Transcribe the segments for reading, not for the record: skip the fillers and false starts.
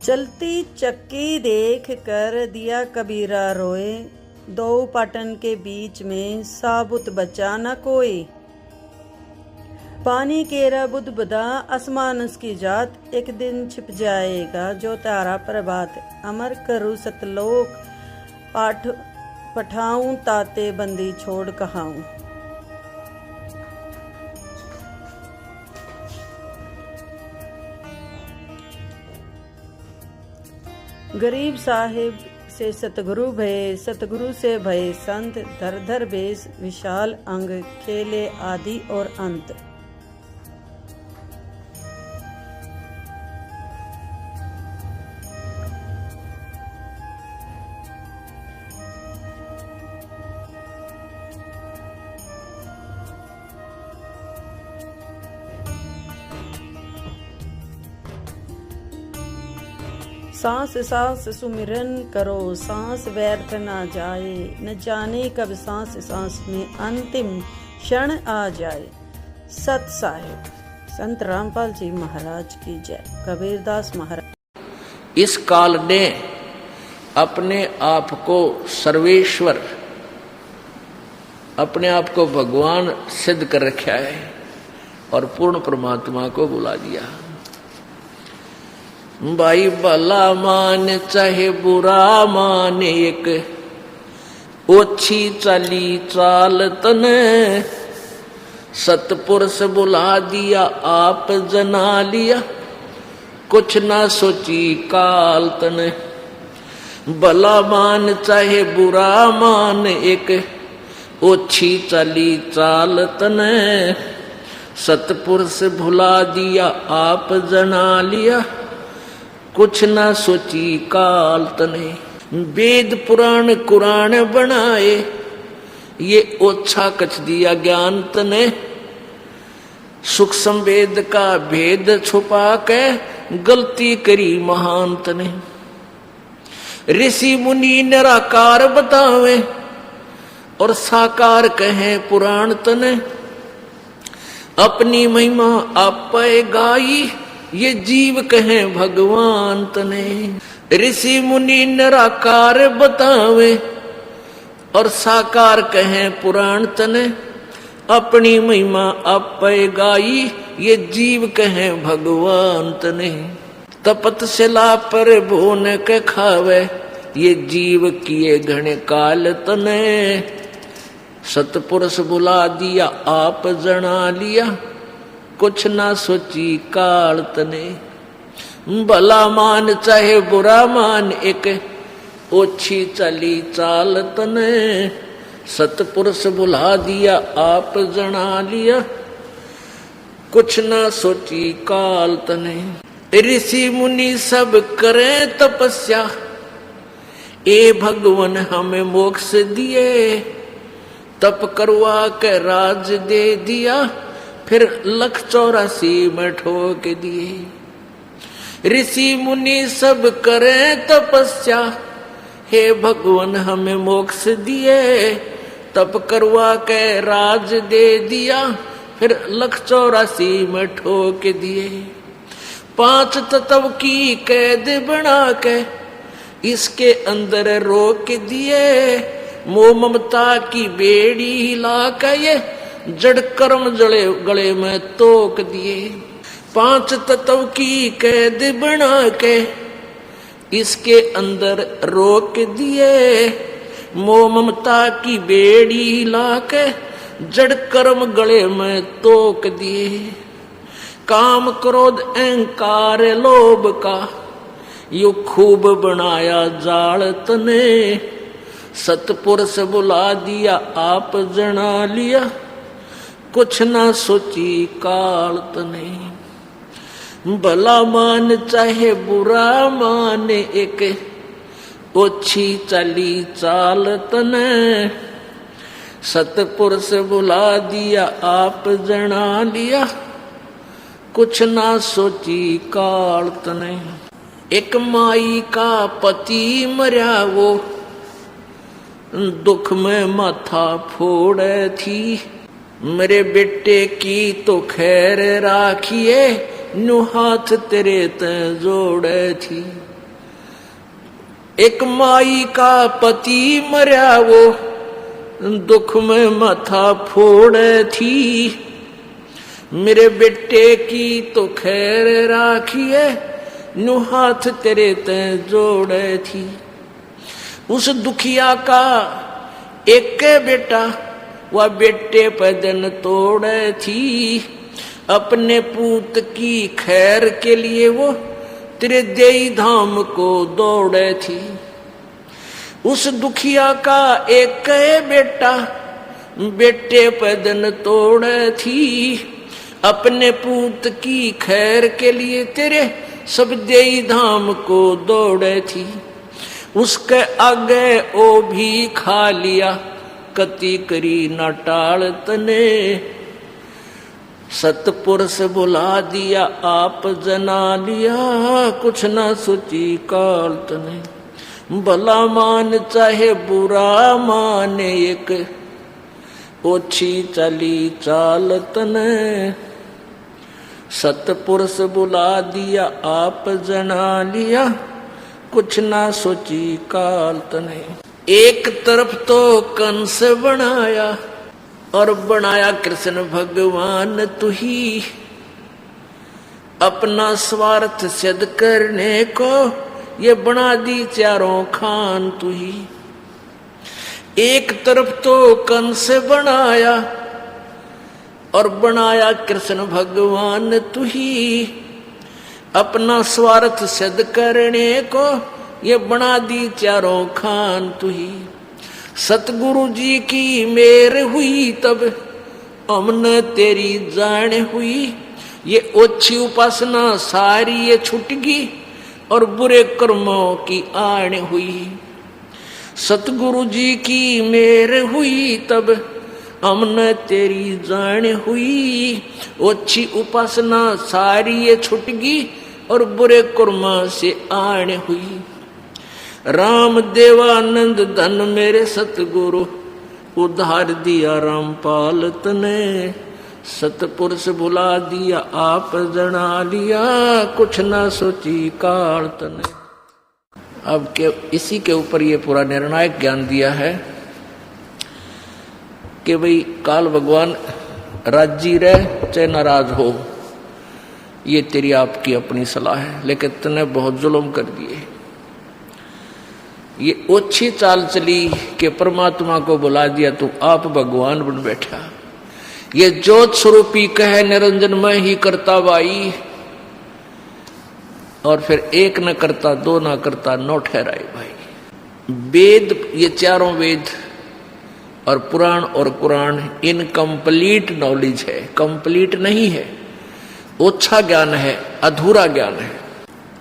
चलती चक्की देख कर दिया कबीरा रोए, दो पाटन के बीच में साबुत बचा न कोई। पानी केरा बुध बदा आसमान उसकी जात, एक दिन छिप जाएगा जो तारा प्रभात। अमर करूँ सतलोक पाठ पठाऊं, ताते बंदी छोड़ कहाऊं। गरीब साहिब से सतगुरु भये, सतगुरु से भये संत। धर धर बेस विशाल अंग, खेले आदि और अंत। सांस सांस सुमिरन करो, सांस व्यर्थ ना जाए। न जाने कब सांस सांस में अंतिम क्षण आ जाए। सत साहिब संत रामपाल जी महाराज की जय। कबीरदास महाराज। इस काल ने अपने आप को सर्वेश्वर, अपने आप को भगवान सिद्ध कर रखा है और पूर्ण परमात्मा को बुला दिया। भाई भला मान चाहे बुरा मान, एक ओछी चली चाल तने। सतपुरुष बुला दिया आप जना लिया, कुछ ना सोची काल तने। भला मान चाहे बुरा मान, एक ओछी चली चाल तने। सतपुरुष भुला दिया आप जना लिया, कुछ ना सोची काल तने। वेद पुराण कुरान बनाए, ये ओछा कछ दिया ज्ञान तने। सूक्ष्म वेद का भेद छुपा के गलती करी महान तने। ऋषि मुनि निराकार बतावे और साकार कहे पुराण तने। अपनी महिमा आप गाई, ये जीव कहे भगवान तने। ऋषि मुनि निराकार बतावे और साकार कहे पुराण तने। अपनी महिमा आप गाई, ये जीव कहे भगवान तने। तपतशिला पर भोन के खावे, ये जीव किए घने काल तने। सतपुरुष बुला दिया आप जना लिया, कुछ ना सोची काल तने। भला मान चाहे बुरा मान, एक ओछी चली चाल तने। सतपुरुष बुला दिया आप जना लिया, कुछ ना सोची काल तने। ऋषि मुनि सब करे तपस्या, ए भगवान हमें मोक्ष दिए। तप करवा के राज दे दिया, फिर 184 में ठोक दिए। ऋषि मुनि सब करे तपस्या, हे भगवान हमें मोक्ष दिए। तप करवा के राज दे दिया, फिर 184 में ठोक दिए। 5 तत्व की कैद बना के इसके अंदर रोक दिए। मोह ममता की बेड़ी हिला के ये जड़ कर्म जड़े गले में तोक दिए। 5 तत्व की कैद बना के इसके अंदर रोक दिए। मोह ममता की बेड़ी हिला के जड़ कर्म गले में तोक दिए। काम क्रोध अहंकार लोभ का यू खूब बनाया जाल तने। सतपुरुष बुला दिया आप जना लिया, कुछ ना सोची काल तने। भला मान चाहे बुरा मान, एक ओछी चली चाल तने। सतपुरुष बुला दिया आप जना लिया, कुछ ना सोची काल तने। एक माई का पति मरा, वो दुख में माथा फोड़े थी। मेरे बेटे की तो खैर राखिए, नु हाथ तेरे ते जोड़े थी। एक माई का पति मरा वो दुख में माथा फोड़े थी, मेरे बेटे की तो खैर राखिए नु हाथ तेरे ते जोड़े थी। उस दुखिया का एक बेटा वह बेटे पे दिन तोड़े थी, अपने पूत की खैर के लिए वो तेरे देई धाम को दौड़े थी। उस दुखिया का एक बेटा बेटे पे दिन तोड़े थी, अपने पूत की खैर के लिए तेरे सब देई धाम को दौड़े थी। उसके आगे ओ भी खा लिया कति करी न टाल तने, सतपुरुष बुला दिया आप जना लिया कुछ न सोची काल तने। भला मान चाहे बुरा माने एक ओछी चली चाल तने, सतपुरुष बुला दिया आप जना लिया कुछ ना सोची काल तने। एक तरफ तो कंस बनाया और बनाया कृष्ण भगवान तू ही, अपना स्वार्थ सिद्ध करने को ये बना दी चारों खान तू ही। एक तरफ तो कंस बनाया और बनाया कृष्ण भगवान तू ही, अपना स्वार्थ सिद्ध करने को ये बना दी चारों खान तू ही। सतगुरु जी की मेर हुई तब हमने तेरी जान हुई, ये ओछी उपासना सारी ये छूट गई और बुरे कर्मों की आन हुई। सतगुरु जी की मेर हुई तब हमने तेरी जान हुई, ओछी उपासना सारी ये छूट गई और बुरे कर्मा से आन हुई। राम देवानंद धन मेरे सतगुरु उधार दिया रामपाल तने, सतपुरुष बुला दिया आप जना लिया कुछ ना सोची काल तने। अब के इसी के ऊपर ये पूरा निर्णायक ज्ञान दिया है कि भाई काल भगवान राजी रहे चाहे नाराज हो, ये तेरी आपकी अपनी सलाह है, लेकिन तूने बहुत जुल्म कर दिए। ये ओछी चाल चली कि परमात्मा को बुला दिया, तू आप भगवान बन बैठा। ये ज्योत स्वरूपी कहे निरंजन मैं ही करता बाई, और फिर एक न करता दो न करता नौ ठहराए भाई। वेद ये चारों वेद और पुराण और कुरान इनकम्प्लीट नॉलेज है, कंप्लीट नहीं है, ओछा ज्ञान है, अधूरा ज्ञान है।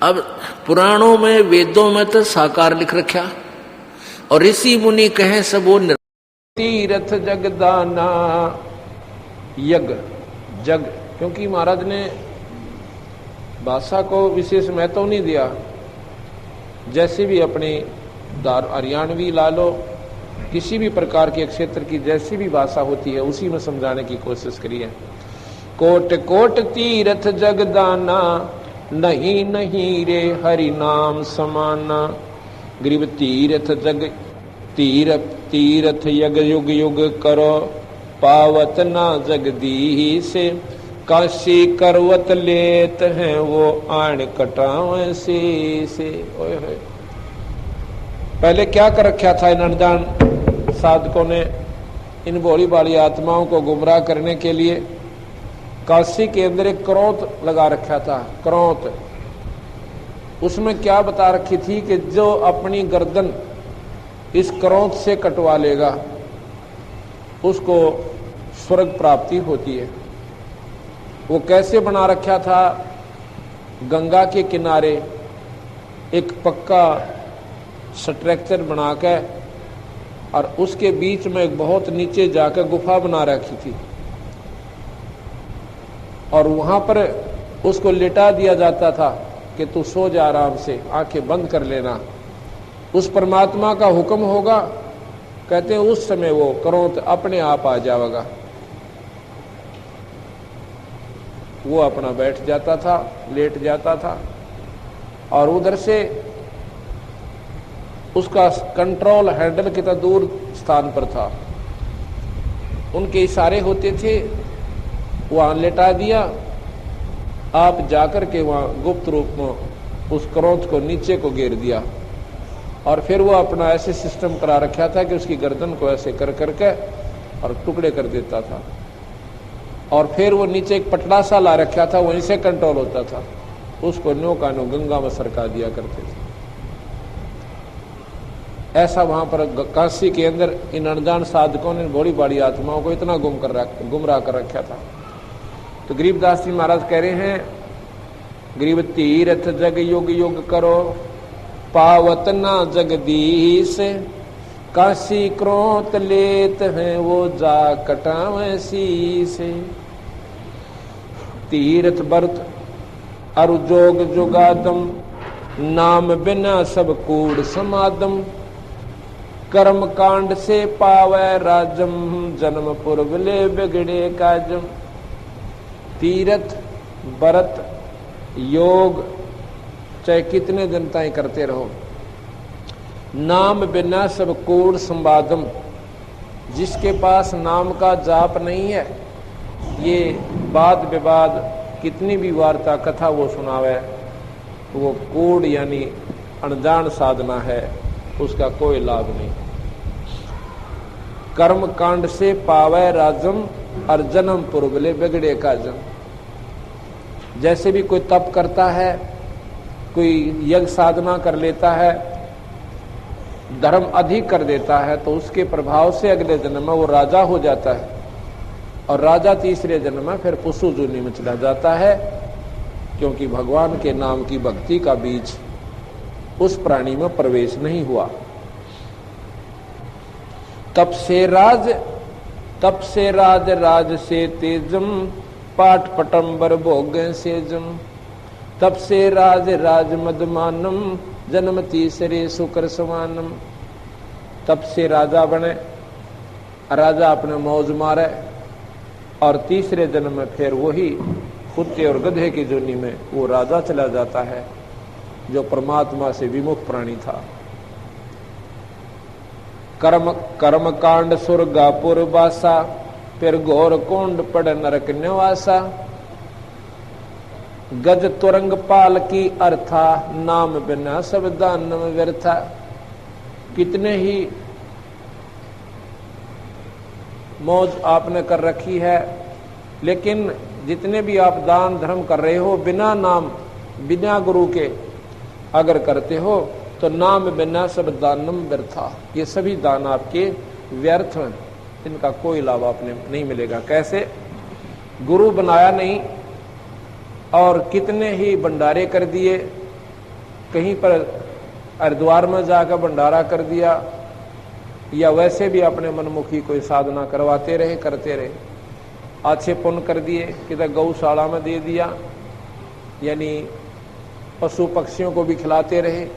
अब पुराणों में वेदों में तो साकार लिख रखा और ऋषि मुनि कहे सब वो तीर्थ जगदाना यज्ञ जग, क्योंकि महाराज ने भाषा को विशेष महत्व नहीं दिया। जैसे भी अपनी हरियाणवी ला लो, किसी भी प्रकार के क्षेत्र की जैसी भी भाषा होती है उसी में समझाने की कोशिश करिए। कोट कोट तीर्थ जगदाना नहीं नहीं रे हरि नाम समाना, ग्रीव तीर्थ जग तीर्थ यग युग युग करो, पावत ना जगदीश से काशी करवत लेत हैं वो आण कटावे से। ओए होए, पहले क्या कर रखा था इन अनजान साधकों ने, इन भोली भाली आत्माओं को गुमराह करने के लिए काशी के अंदर एक क्रोत लगा रखा था। क्रोत, उसमें क्या बता रखी थी कि जो अपनी गर्दन इस क्रोत से कटवा लेगा उसको स्वर्ग प्राप्ति होती है। वो कैसे बना रखा था, गंगा के किनारे एक पक्का स्ट्रक्चर बना के और उसके बीच में एक बहुत नीचे जाकर गुफा बना रखी थी और वहां पर उसको लिटा दिया जाता था कि तू सो जा आराम से, आंखें बंद कर लेना, उस परमात्मा का हुक्म होगा। कहते हैं उस समय वो क्रोध अपने आप आ जाएगा। वो अपना बैठ जाता था, लेट जाता था और उधर से उसका कंट्रोल हैंडल कितना दूर स्थान पर था। उनके इशारे होते थे, वहां लेटा दिया, आप जाकर के वहां गुप्त रूप में उस क्रोध को नीचे को गिर दिया। और फिर वो अपना ऐसे सिस्टम करा रखा था कि उसकी गर्दन को ऐसे कर करके और टुकड़े कर देता था। और फिर वो नीचे एक पटड़ा सा ला रखा था, वहीं से कंट्रोल होता था। उसको न्यो का न्यो गंगा में सरका दिया करते थे। ऐसा वहां पर काशी के अंदर इन अनजान साधकों ने बड़ी बड़ी आत्माओं को इतना गुमराह कर रखा था। तो गरीबदास जी महाराज कह रहे हैं, गरीब तीर्थ जग युग युग करो, पावत ना जगदीश, काशी क्रोत लेत हैं वो जा कटावे शीश। तीर्थ व्रत अरु जोग जुगादम, नाम बिना सब कूड़ समादम। कर्म कांड से पावे राजम, जन्म पूर्वले बिगड़े काजम। तीर्थ व्रत योग चाहे कितने दिन ताई करते रहो, नाम बिना सब कूड़ संवादम। जिसके पास नाम का जाप नहीं है, ये वाद विवाद कितनी भी वार्ता कथा वो सुनावे, वो कूड़ यानी अनजान साधना है, उसका कोई लाभ नहीं। कर्म कांड से पावे राजम, और जन्म पूर्वले बिगड़े काजम। जैसे भी कोई तप करता है, कोई यज्ञ साधना कर लेता है, धर्म अधिक कर देता है, तो उसके प्रभाव से अगले जन्म में वो राजा हो जाता है। और राजा तीसरे जन्म में फिर पशु जूनी में चला जाता है, क्योंकि भगवान के नाम की भक्ति का बीज उस प्राणी में प्रवेश नहीं हुआ। तप से राज राज से तेजम, पाठ पटंबर भोग से जम। तप से राज मदमानम, जन्म तीसरे शुक्र समानम। तप से राजा बने, राजा अपने मौज मारे, और तीसरे जन्म में फिर वही कुत्ते और गधे की जोनी में वो राजा चला जाता है, जो परमात्मा से विमुख प्राणी था। कर्म कांड सुरगापुर वासा, फिर घोर कुंड पड़ नरक निवासा। गज तुरंग पाल की अर्था, नाम बिना सब दानम व्यर्था। कितने ही मौज आपने कर रखी है, लेकिन जितने भी आप दान धर्म कर रहे हो, बिना नाम बिना गुरु के अगर करते हो, तो नाम बिना सब दानम व्यर्था। ये सभी दान आपके व्यर्थ हैं, इनका कोई लाभ आपने नहीं मिलेगा। कैसे? गुरु बनाया नहीं, और कितने ही भंडारे कर दिए, कहीं पर हरिद्वार में जाकर भंडारा कर दिया, या वैसे भी अपने मनमुखी कोई साधना करवाते रहे, करते रहे। अच्छे पुण्य कर दिए, किधर गौशाला में दे दिया, यानी पशु पक्षियों को भी खिलाते रहे।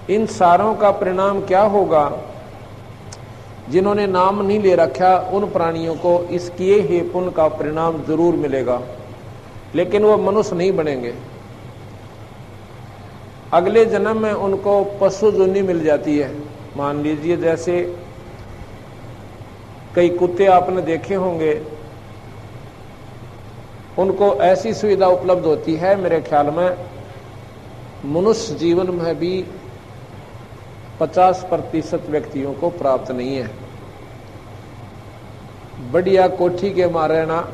इन सारों का परिणाम क्या होगा? जिन्होंने नाम नहीं ले रखा, उन प्राणियों को इस किए ही पुण्य का परिणाम जरूर मिलेगा, लेकिन वो मनुष्य नहीं बनेंगे। अगले जन्म में उनको पशु जोनी मिल जाती है। मान लीजिए जैसे कई कुत्ते आपने देखे होंगे, उनको ऐसी सुविधा उपलब्ध होती है, मेरे ख्याल में मनुष्य जीवन में भी 50% व्यक्तियों को प्राप्त नहीं है। बढ़िया कोठी के मारे ना,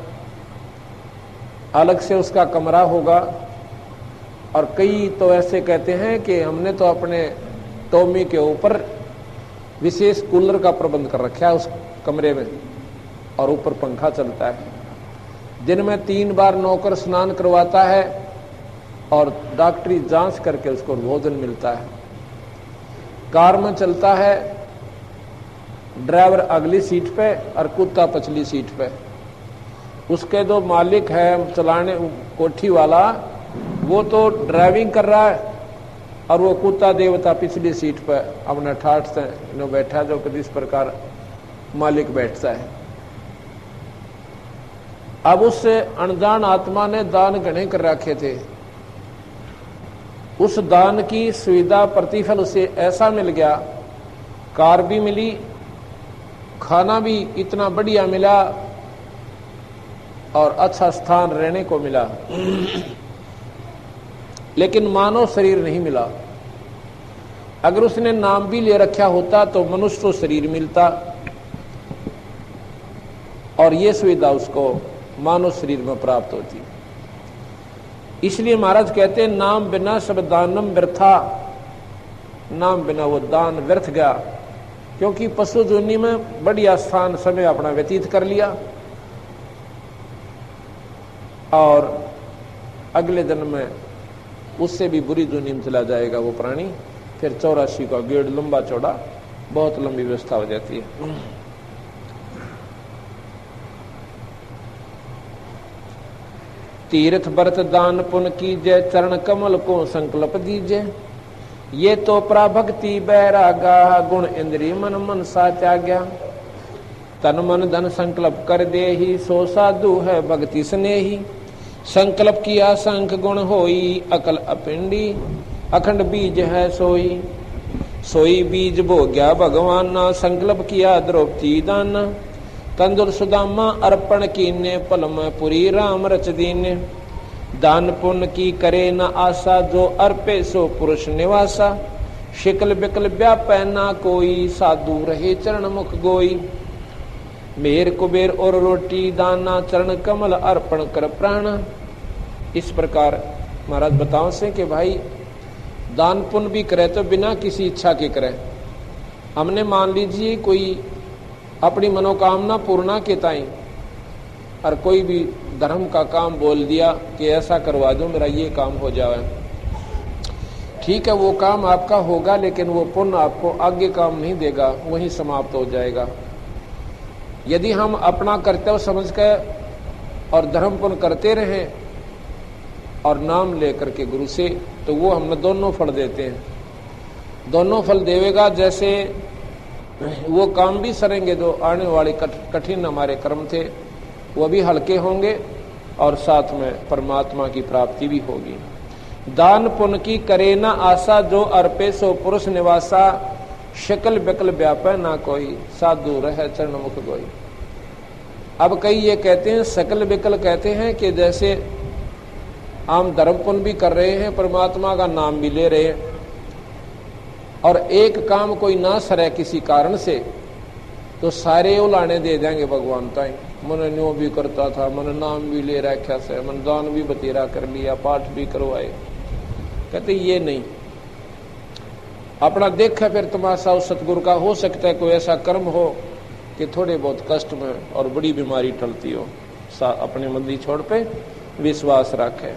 अलग से उसका कमरा होगा, और कई तो ऐसे कहते हैं कि हमने तो अपने टोमी के ऊपर विशेष कूलर का प्रबंध कर रखा है उस कमरे में, और ऊपर पंखा चलता है। दिन में 3 बार नौकर स्नान करवाता है, और डॉक्टरी जांच करके उसको भोजन मिलता है। कार में चलता है, ड्राइवर अगली सीट पे और कुत्ता पिछली सीट पे। उसके जो मालिक है चलाने कोठी वाला, वो तो ड्राइविंग कर रहा है, और वो कुत्ता देवता पिछली सीट पे अपने ठाठ से बैठा, जो कि इस प्रकार मालिक बैठता है। अब उस अनजान आत्मा ने दान घने कर रखे थे, उस दान की सुविधा प्रतिफल उसे ऐसा मिल गया, कार भी मिली, खाना भी इतना बढ़िया मिला और अच्छा स्थान रहने को मिला, लेकिन मानव शरीर नहीं मिला। अगर उसने नाम भी ले रखा होता तो मनुष्य शरीर मिलता और ये सुविधा उसको मानव शरीर में प्राप्त होती। इसलिए महाराज कहते हैं नाम बिना सब दानम व्यर्था, नाम बिना वो दान व्यर्थ गया, क्योंकि पशु जोनी में बढ़िया स्थान समय अपना व्यतीत कर लिया और अगले जन्म में उससे भी बुरी जोनी में चला जाएगा वो प्राणी। फिर 84 का गेड़ लंबा चौड़ा, बहुत लंबी व्यवस्था हो जाती है। तीर्थ व्रत दान पुण्य कीजय, चरण कमल को संकल्प दीजिए। ये तो प्राभक्ति बैरागा, गुण इंद्रिय मन मन सा त्याग्या। तन मन धन संकल्प कर दे ही, सो साधु है भक्ति स्नेही। संकल्प किया संख गुण होई, अकल अपिंडी अखंड बीज है सोई। सोई बीज भोग्या भगवाना, संकल्प किया द्रौपदी दाना। तंदुल सुदामा अर्पण कीने, पल में पुरी राम रच दीने। दान पुण्य की करे न आशा, जो अर्पे सो पुरुष निवासा। शिकल बिकल व्यापै ना कोई, साधु रहे चरण मुख गोई। मेर कुबेर और रोटी दाना, चरण कमल अर्पण कर प्राण। इस प्रकार महाराज बताओ से कि भाई दान पुण्य भी करे तो बिना किसी इच्छा के करे। हमने मान लीजिए कोई अपनी मनोकामना पूर्णा के ताई और कोई भी धर्म का काम बोल दिया कि ऐसा करवा दो मेरा ये काम हो जाए, ठीक है वो काम आपका होगा, लेकिन वो पुण्य आपको आगे काम नहीं देगा, वहीं समाप्त हो जाएगा। यदि हम अपना कर्तव्य समझ कर और धर्म पुण्य करते रहे और नाम लेकर के गुरु से, तो वो हमें दोनों फल देते हैं। दोनों फल देवेगा, जैसे वो काम भी सरेंगे जो आने वाले कठिन हमारे कर्म थे वो भी हल्के होंगे और साथ में परमात्मा की प्राप्ति भी होगी। दान पुण्य की करे ना आशा, जो अर्पे सो पुरुष निवासा। शकल बिकल व्यापै ना कोई, साधु रह चरण मुख गोई। अब कई ये कहते हैं सकल बिकल, कहते हैं कि जैसे हम धर्म पुण्य भी कर रहे हैं, परमात्मा का नाम भी ले रहे हैं, और एक काम कोई ना सरे किसी कारण से तो सारे उलाने दे देंगे भगवान ताई। मन न्यो भी करता था, मन नाम भी ले रखा से, मन दान भी बतेरा कर लिया, पाठ भी करवाए। कहते ये नहीं, अपना देखा फिर तमाशा उस सतगुरु का। हो सकता है कोई ऐसा कर्म हो कि थोड़े बहुत कष्ट में और बड़ी बीमारी टलती हो, अपने मंदी छोड़ पे विश्वास रखे।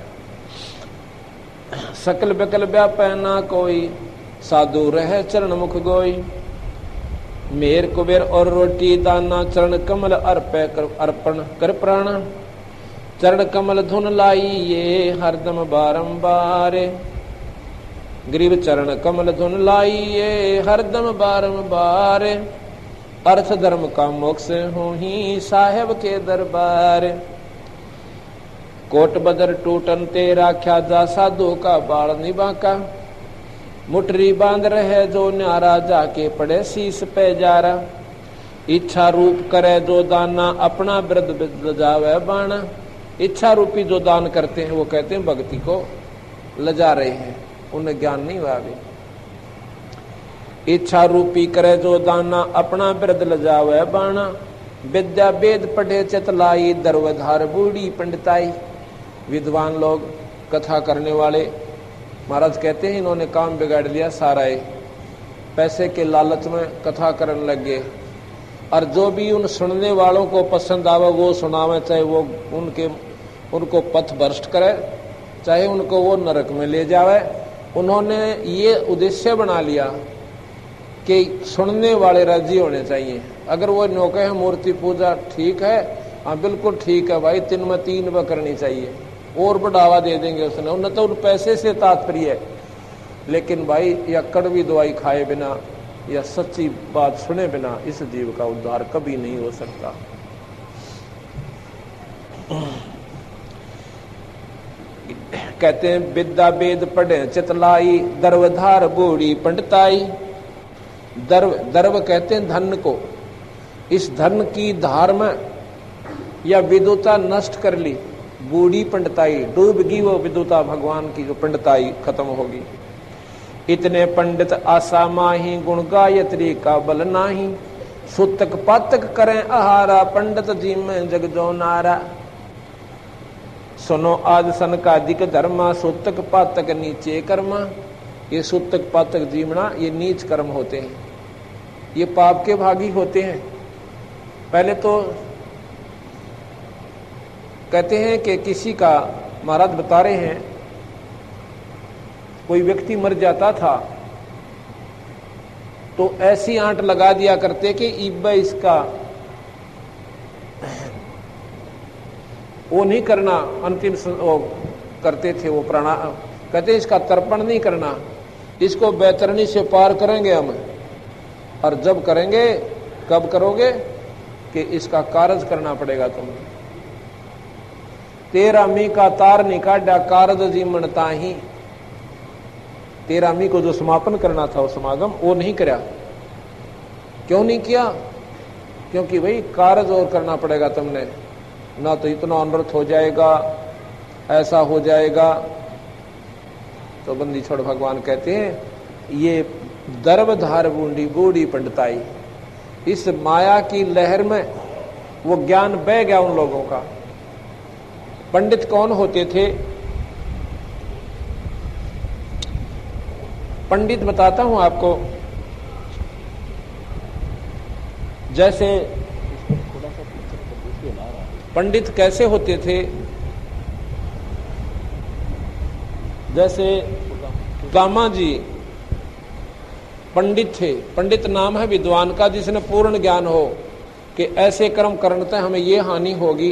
सकल बिकल व्यापै ना कोई, साधु रह चरण मुख गोई। मेर कुबेर और रोटी दाना, चरण कमल अर्पण कर प्राण। चरण कमल धुन लाई ये, हरदम बारंबार। ग्रीव चरण कमल धुन लाई ये, हरदम बारंबार। अर्थ धर्म का मोक्ष हो ही, साहेब के दरबार। कोट बदर टूटन ते राख्या जा, साधु का बाल निबाका। मुटरी बांध रहे जो न्यारा, जाके पड़े शीस पे जारा। इच्छा रूप करे जो दाना, अपना वृद्ध लजावे बाणा। इच्छा रूपी जो दान करते हैं वो कहते हैं भक्ति को लजा रहे हैं, उन्हें ज्ञान नहीं हुआ अभी। इच्छा रूपी करे जो दाना, अपना वृद्ध लजावे बाणा। विद्या वेद पढ़े चतलाई, दरवधार बूढ़ी पंडिताई। विद्वान लोग कथा करने वाले महाराज कहते हैं इन्होंने काम बिगाड़ लिया सारा। पैसे के लालच में कथा करने लग गए, और जो भी उन सुनने वालों को पसंद आवे वो सुनावे, चाहे वो उनको पथ भ्रष्ट करे, चाहे उनको वो नरक में ले जावे। उन्होंने ये उद्देश्य बना लिया कि सुनने वाले राजी होने चाहिए। अगर वो नौके है मूर्ति पूजा ठीक है, हाँ बिल्कुल ठीक है भाई, 3 में 3 करनी चाहिए, और बढ़ावा दे देंगे उसने। उन्हें तो उन पैसे से तात्पर्य है, लेकिन भाई या कड़वी दवाई खाए बिना या सच्ची बात सुने बिना इस जीव का उद्धार कभी नहीं हो सकता। कहते हैं विद्या वेद पढ़े चितलाई, दर्वधार बूढ़ी पंडिताई। दर्व कहते हैं धन को। इस धन की धार में या विदुता नष्ट कर ली, बूढ़ी पंडिताई, डूब गई वो विदुता, भगवान की जो पंडिताई खत्म होगी। इतने पंडित आशा माही, गुण गायत्री का बल नाही, सुतक पातक करें आहारा, पंडित जी में जग जो नारा। सुनो आज सन का अधिक धर्मा, सुतक पातक नीचे कर्मा। ये सुतक पातक जीवना ये नीच कर्म होते हैं, ये पाप के भागी होते हैं। पहले तो कहते हैं कि किसी का, महाराज बता रहे हैं, कोई व्यक्ति मर जाता था तो ऐसी आंट लगा दिया करते कि इब्बा इसका वो नहीं करना, अंतिम वो करते थे वो प्राणा, कहते इसका तर्पण नहीं करना, इसको बैतरणी से पार करेंगे हम। और जब करेंगे, कब करोगे कि इसका कारज करना पड़ेगा तुम्हें। तेरा मी का तार निकाडा, कारज जीवनता ही। तेरा मी को जो समापन करना था वो समागम वो नहीं करा। क्यों नहीं किया? क्योंकि भाई कारज और करना पड़ेगा तुमने, ना तो इतना अनर्थ हो जाएगा, ऐसा हो जाएगा। तो बंदी छोड़ भगवान कहते हैं ये दर्वधार बूढ़ी बूढ़ी पंडिताई, इस माया की लहर में वो ज्ञान बह गया उन लोगों का। पंडित कौन होते थे? पंडित बताता हूं आपको, जैसे पंडित कैसे होते थे। जैसे गामा जी पंडित थे, पंडित नाम है विद्वान का जिसने पूर्ण ज्ञान हो कि ऐसे कर्म करने से हमें ये हानि होगी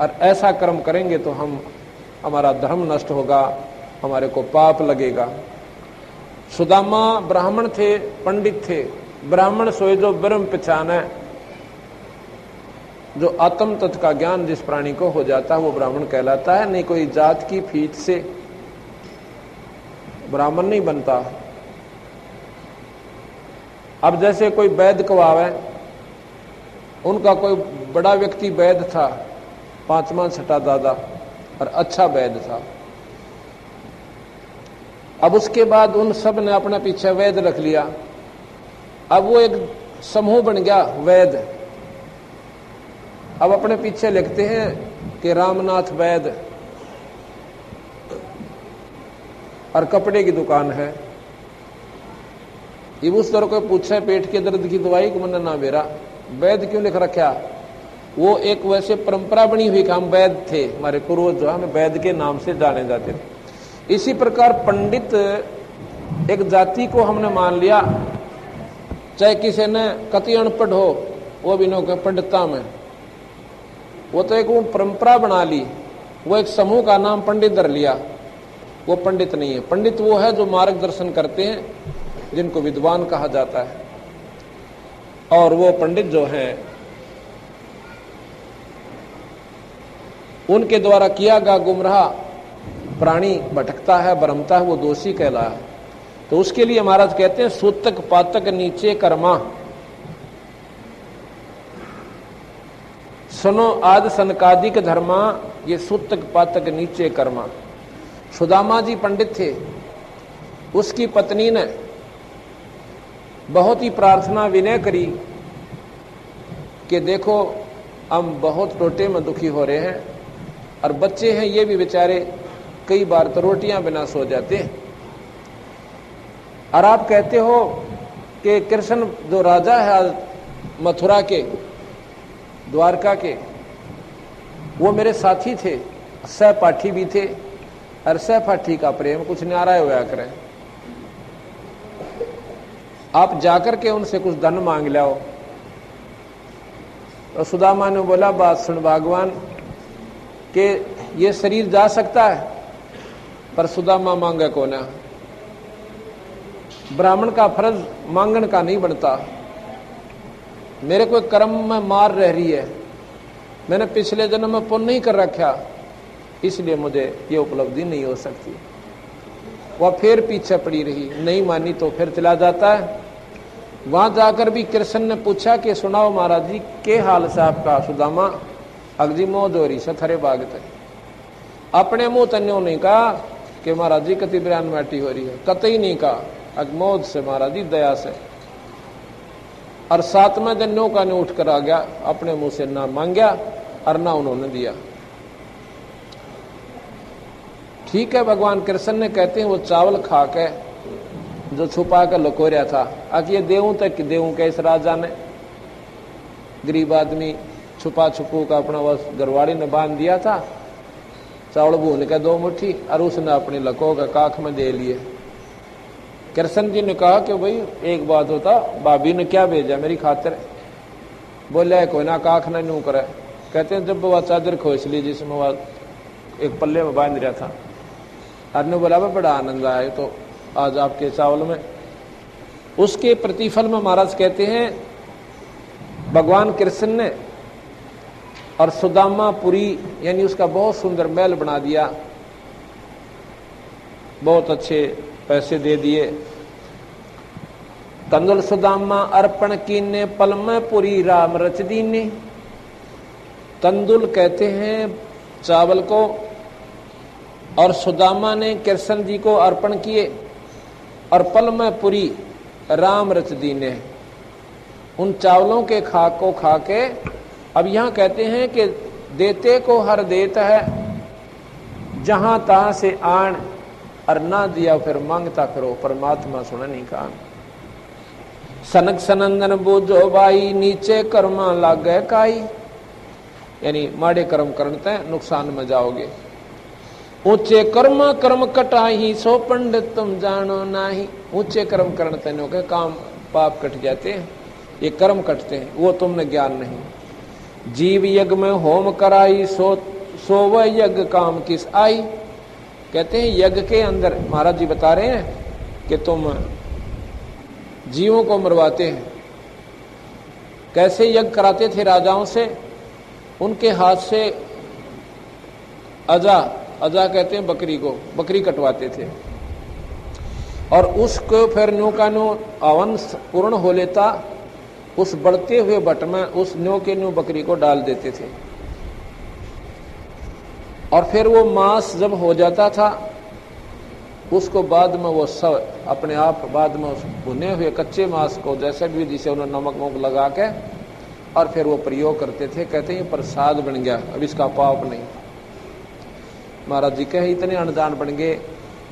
और ऐसा कर्म करेंगे तो हमारा धर्म नष्ट होगा, हमारे को पाप लगेगा। सुदामा ब्राह्मण थे, पंडित थे। ब्राह्मण सोए जो ब्रह्म पहचाने, जो आत्म तत्व का ज्ञान जिस प्राणी को हो जाता है वो ब्राह्मण कहलाता है। नहीं कोई जात की फीट से ब्राह्मण नहीं बनता। अब जैसे कोई वैद कवावे, उनका कोई बड़ा व्यक्ति वैद था, 5वां छठा दादा, और अच्छा वैद था। अब उसके बाद उन सब ने अपने पीछे वैद रख लिया। अब वो एक समूह बन गया वैद। अब अपने पीछे लिखते हैं कि रामनाथ वैद, और कपड़े की दुकान है। ये उस तरह को पूछे पेट के दर्द की दवाई को मन ना मेरा वैद क्यों लिख रखा? वो एक वैसे परंपरा बनी हुई कि हम वैद थे, हमारे पूर्वज जो हमें वैद के नाम से जाने जाते थे। इसी प्रकार पंडित एक जाति को हमने मान लिया, चाहे किसी ने कति अनपढ़ हो वो भी नो के पंडिता में, वो तो एक वो परंपरा बना ली, वो एक समूह का नाम पंडित धर लिया। वो पंडित नहीं है। पंडित वो है जो मार्गदर्शन करते हैं, जिनको विद्वान कहा जाता है। और वो पंडित जो हैं उनके द्वारा किया गया गुमराह प्राणी भटकता है, भ्रमता है, वो दोषी कहला है। तो उसके लिए महाराज कहते हैं सूतक पातक नीचे कर्मा। सुनो आदि सनकादिक धर्मा, ये सूतक पातक नीचे कर्मा। सुदामा जी पंडित थे, उसकी पत्नी ने बहुत ही प्रार्थना विनय करी कि देखो हम बहुत टोटे में दुखी हो रहे हैं, और बच्चे हैं ये भी बेचारे कई बार तो रोटियां बिना सो जाते हैं। और आप कहते हो कि कृष्ण जो राजा है मथुरा के, द्वारका के, वो मेरे साथी थे, सहपाठी भी थे, और सहपाठी का प्रेम कुछ न्यारा होया करे। आप जाकर के उनसे कुछ धन मांग लाओ। तो सुदामा ने बोला बात सुन भगवान कि ये शरीर जा सकता है, पर सुदामा मांगे को ना। ब्राह्मण का फर्ज मांगन का नहीं बनता। मेरे को कर्म में मार रह रही है, मैंने पिछले जन्म में पुण्य नहीं कर रखा, इसलिए मुझे ये उपलब्धि नहीं हो सकती। वह फिर पीछे पड़ी रही, नहीं मानी तो फिर चला जाता है। वहां जाकर भी कृष्ण ने पूछा कि सुनाओ महाराज जी, के हाल से आपका? सुदामा अगजी मौज हो रही से थरे भागते। अपने मुंह तन्यो नहीं कहा कि महाराज जी कति बयान माटी हो रही है, कतई नहीं कहा, अगमोद से महाराज जी दया से। और 7वें दिन नौका ने उठ कर आ गया, अपने मुंह से ना मांगया और ना उन्होंने दिया। ठीक है, भगवान कृष्ण ने कहते हैं वो चावल खा के जो छुपा कर लकोरिया था, आखिर ये देऊं तक देऊं के इस राजा ने, गरीब आदमी छुपा छुपू का अपना बस गरवाड़ी ने बांध दिया था, चावल भून के 2 मुट्ठी और उसने अपनी लको का काख में दे लिए। कृष्ण जी ने कहा कि भाई एक बात होता, भाभी ने क्या भेजा मेरी खातिर? बोले कोई ना काख ना न्यू करे। कहते हैं जब वह चादर खोस ली जिसमें वह एक पल्ले में बांध रहा था, अरने बोला बड़ा आनंद आया तो आज आपके चावल में। उसके प्रतिफल में महाराज कहते हैं भगवान कृष्ण ने और सुदामापुरी यानी उसका बहुत सुंदर महल बना दिया, बहुत अच्छे पैसे दे दिए। कंदुल सुदामा अर्पण कीने पल में पुरी राम रच दीने। तंदुल कहते हैं चावल को, और सुदामा ने कृष्ण जी को अर्पण किए और पल में पुरी राम रच दीने। उन चावलों के खाक को खा के अब यहां कहते हैं कि देते को हर देता है, जहां तहां से आन और ना दिया फिर मांगता करो, परमात्मा सुन नहीं कान। सनक सनंदन बोझो बाई, नीचे कर्मा लागे काई, यानी माड़े कर्म करते नुकसान में जाओगे। ऊंचे कर्मा कर्म कटाही, सो पंडित तुम जानो नाही। ऊंचे कर्म करते नो के काम पाप कट जाते हैं, ये कर्म कटते हैं, वो तुमने ज्ञान नहीं। जीव यज्ञ में होम कराई, सो वह यज्ञ काम किस आई। कहते हैं यज्ञ के अंदर महाराज जी बता रहे हैं कि तुम जीवों को मरवाते हैं। कैसे यज्ञ कराते थे राजाओं से? उनके हाथ से अजा कहते हैं बकरी को, बकरी कटवाते थे और उसको फिर न्यू का न्यू हवन पूर्ण हो लेता, उस बढ़ते हुए बट में उस न्यू के न्यू बकरी को डाल देते थे और फिर वो मांस जब हो जाता था उसको बाद में वो सब अपने आप बाद में उस भुने हुए कच्चे मांस को जैसे भी जिसे उन्होंने नमक वमक लगा के और फिर वो प्रयोग करते थे। कहते हैं प्रसाद बन गया, अब इसका पाप नहीं। महाराज जी कहे इतने अनजान बन गए,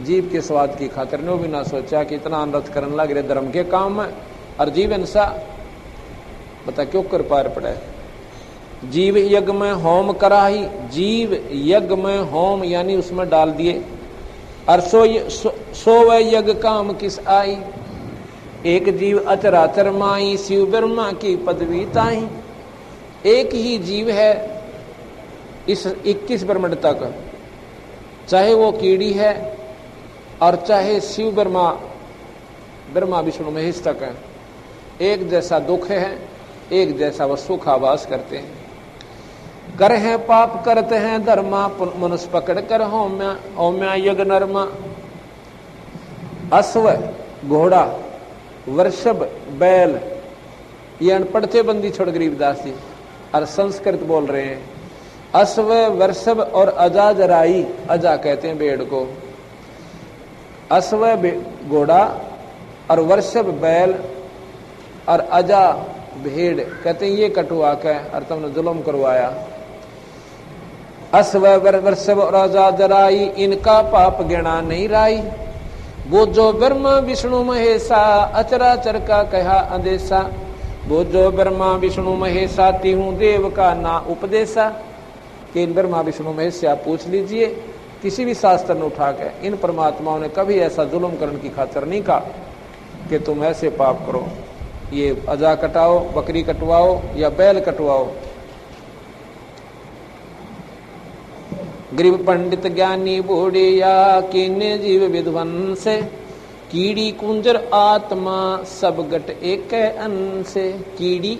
जीव के स्वाद की खातिर ने भी ना सोचा कि इतना अनर्थ करने लग रहे धर्म के काम में, और जीव इंसा बता क्यों कर पार पड़े। जीव यज्ञ में होम कराही, जीव यज्ञ में होम यानी उसमें डाल दिए। और सो वह यज्ञ काम किस आई, एक जीव अचराचर माई, शिव ब्रह्मा की पदवी ताई। एक ही जीव है इस 21 ब्रह्मांड तक, चाहे वो कीड़ी है और चाहे शिव ब्रह्मा विष्णु महेश तक है। एक जैसा दुख है, एक जैसा वह सुख आभास करते हैं। कर है पाप करते हैं धर्मा, मनुष्य पकड़ कर होम्या यज्ञ नरमा। अश्व घोड़ा वृषभ बैल, ये अनपढ़ थे बंदी छोड़ गरीबदास जी और संस्कृत बोल रहे हैं। अश्व वृषभ और अजा जराई, अजा कहते हैं भेड़ को, अश्व घोड़ा और वृषभ बैल और अजा भेड़ कहते हैं ये कटुआ के और तुमने जुल्म करवाया। अश्व वृषभ और अजा जराई, इनका पाप गिना नहीं राई। वो जो ब्रह्मा विष्णु महेशा, अचराचर का कहा आदेशा। वो जो ब्रह्मा विष्णु महेशा, तिहूं देव का ना उपदेशा। कि इन ब्रह्मा विष्णु महेश से आप पूछ लीजिए, किसी भी शास्त्र ने उठा के इन परमात्माओं ने कभी ऐसा जुल्म करने की खातिर नहीं कहा कि तुम ऐसे पाप करो, ये अजा कटाओ, बकरी कटवाओ या बैल कटवाओ। गरीब पंडित ज्ञानी बूढ़िया, किन्ने जीव विध्वंस। कीड़ी कुंजर आत्मा, सब गट एक अन्न से। कीड़ी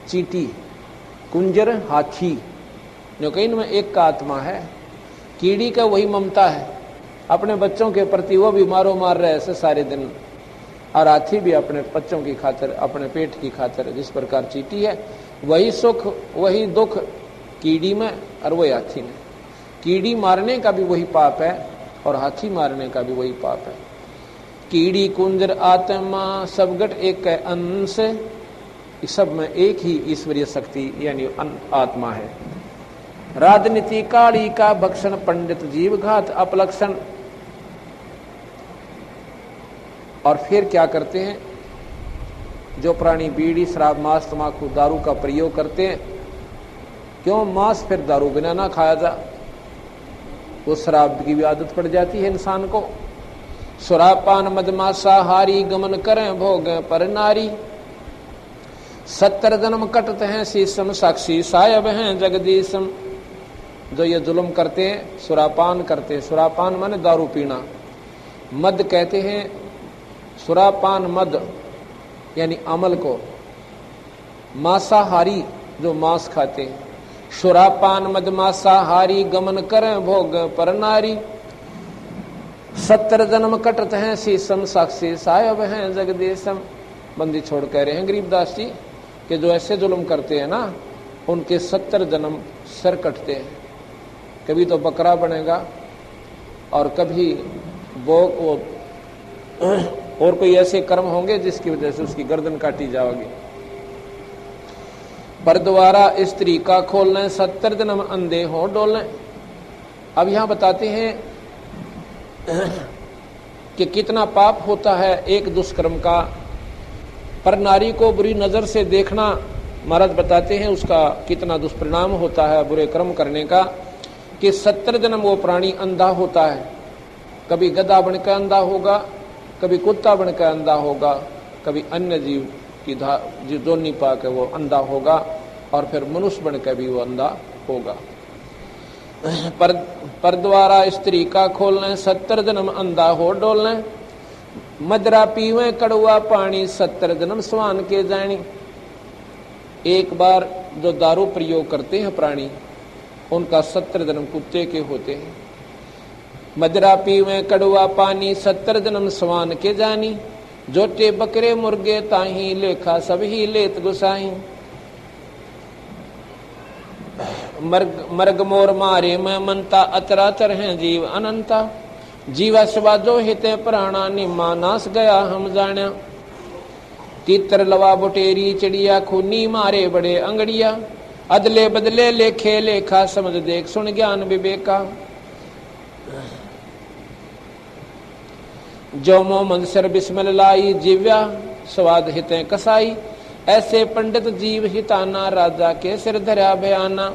चींटी, कुंजर हाथी, जो कि इनमें एक का आत्मा है। कीड़ी का वही ममता है अपने बच्चों के प्रति, वो भी मारो मार रहे ऐसे सारे दिन। और हाथी भी अपने बच्चों की खातिर, अपने पेट की खातिर जिस प्रकार चीटी है, वही सुख वही दुख कीड़ी में और वही हाथी में। कीड़ी मारने का भी वही पाप है और हाथी मारने का भी वही पाप है। कीड़ी कुंजर आत्मा सब गट एक अंश, इस सब में एक ही ईश्वरीय शक्ति यानी आत्मा है। राजनीति काली का भक्षण, पंडित जीव घात अपलक्षण। और फिर क्या करते हैं, जो प्राणी बीड़ी शराब मांस तंबाकू दारू का प्रयोग करते हैं, क्यों मांस फिर दारू बिना ना खाया जा, वो शराब की भी आदत पड़ जाती है इंसान को। सुरापान मदमासा हारी गमन करें भोग पर नारी, 70 जन्म कटत हैं शीशम साक्षी सायब हैं जगदीशम। जो ये जुल्म करते हैं, सुरापान करते हैं, सुरापान माने दारू पीना, मद कहते हैं, सुरापान मद यानी अमल को, मांसाहारी जो मांस खाते हैं। सुरापान मद मांसाहारी गमन करें भोग पर नारी, 70 जन्म कटत हैं शीशम साक्षी सायब हैं जगदीशम। बंदी छोड़ कह रहे हैं गरीबदास जी कि जो ऐसे जुल्म करते हैं ना, उनके 70 जन्म सर कटते हैं। कभी तो बकरा बनेगा और कभी वो और कोई ऐसे कर्म होंगे जिसकी वजह से उसकी गर्दन काटी जाएगी। पर द्वारा स्त्री का खोलने 70 जन्म अंधे हो डोलने। अब यहां बताते हैं कि कितना पाप होता है एक दुष्कर्म का। पर नारी को बुरी नजर से देखना, महाराज बताते हैं उसका कितना दुष्परिणाम होता है बुरे कर्म करने का, कि 70 जन्म वो प्राणी अंधा होता है। कभी गधा बनकर अंधा होगा, कभी कुत्ता बनकर अंधा होगा, कभी अन्य जीव की जोनी पाकर वो अंधा होगा, और फिर मनुष्य बनकर भी वो अंधा होगा। पर द्वारा स्त्री का खोलने 70 जन्म अंधा हो डोलने, मदरा पीवे कड़ुआ पानी 70 जन्म स्वान के जानी। एक बार जो दारू प्रयोग करते हैं प्राणी, उनका 70 जन्म कुत्ते के होते हैं। मदरा पीवे कड़ुआ पानी 70 जन्म स्वान के जानी, जोटे बकरे मुर्गे ताही लेखा सभी लेत गुसाई। मर्ग मोर मारे में मनता अतरातर हैं जीव अनंता, जीवा स्वादो हिते प्राणा निम्मा नास गया हम जाना। तीतर लवा बुटेरी चिड़िया खूनी मारे बड़े अंगड़िया, अदले बदले लेखे लेखा समझ देख सुन ज्ञान विवेका। जो मो मनसर बिस्मल लाई जीव्या स्वाद हिते कसाई, ऐसे पंडित जीव हिताना राजा के सिर धरा बयाना।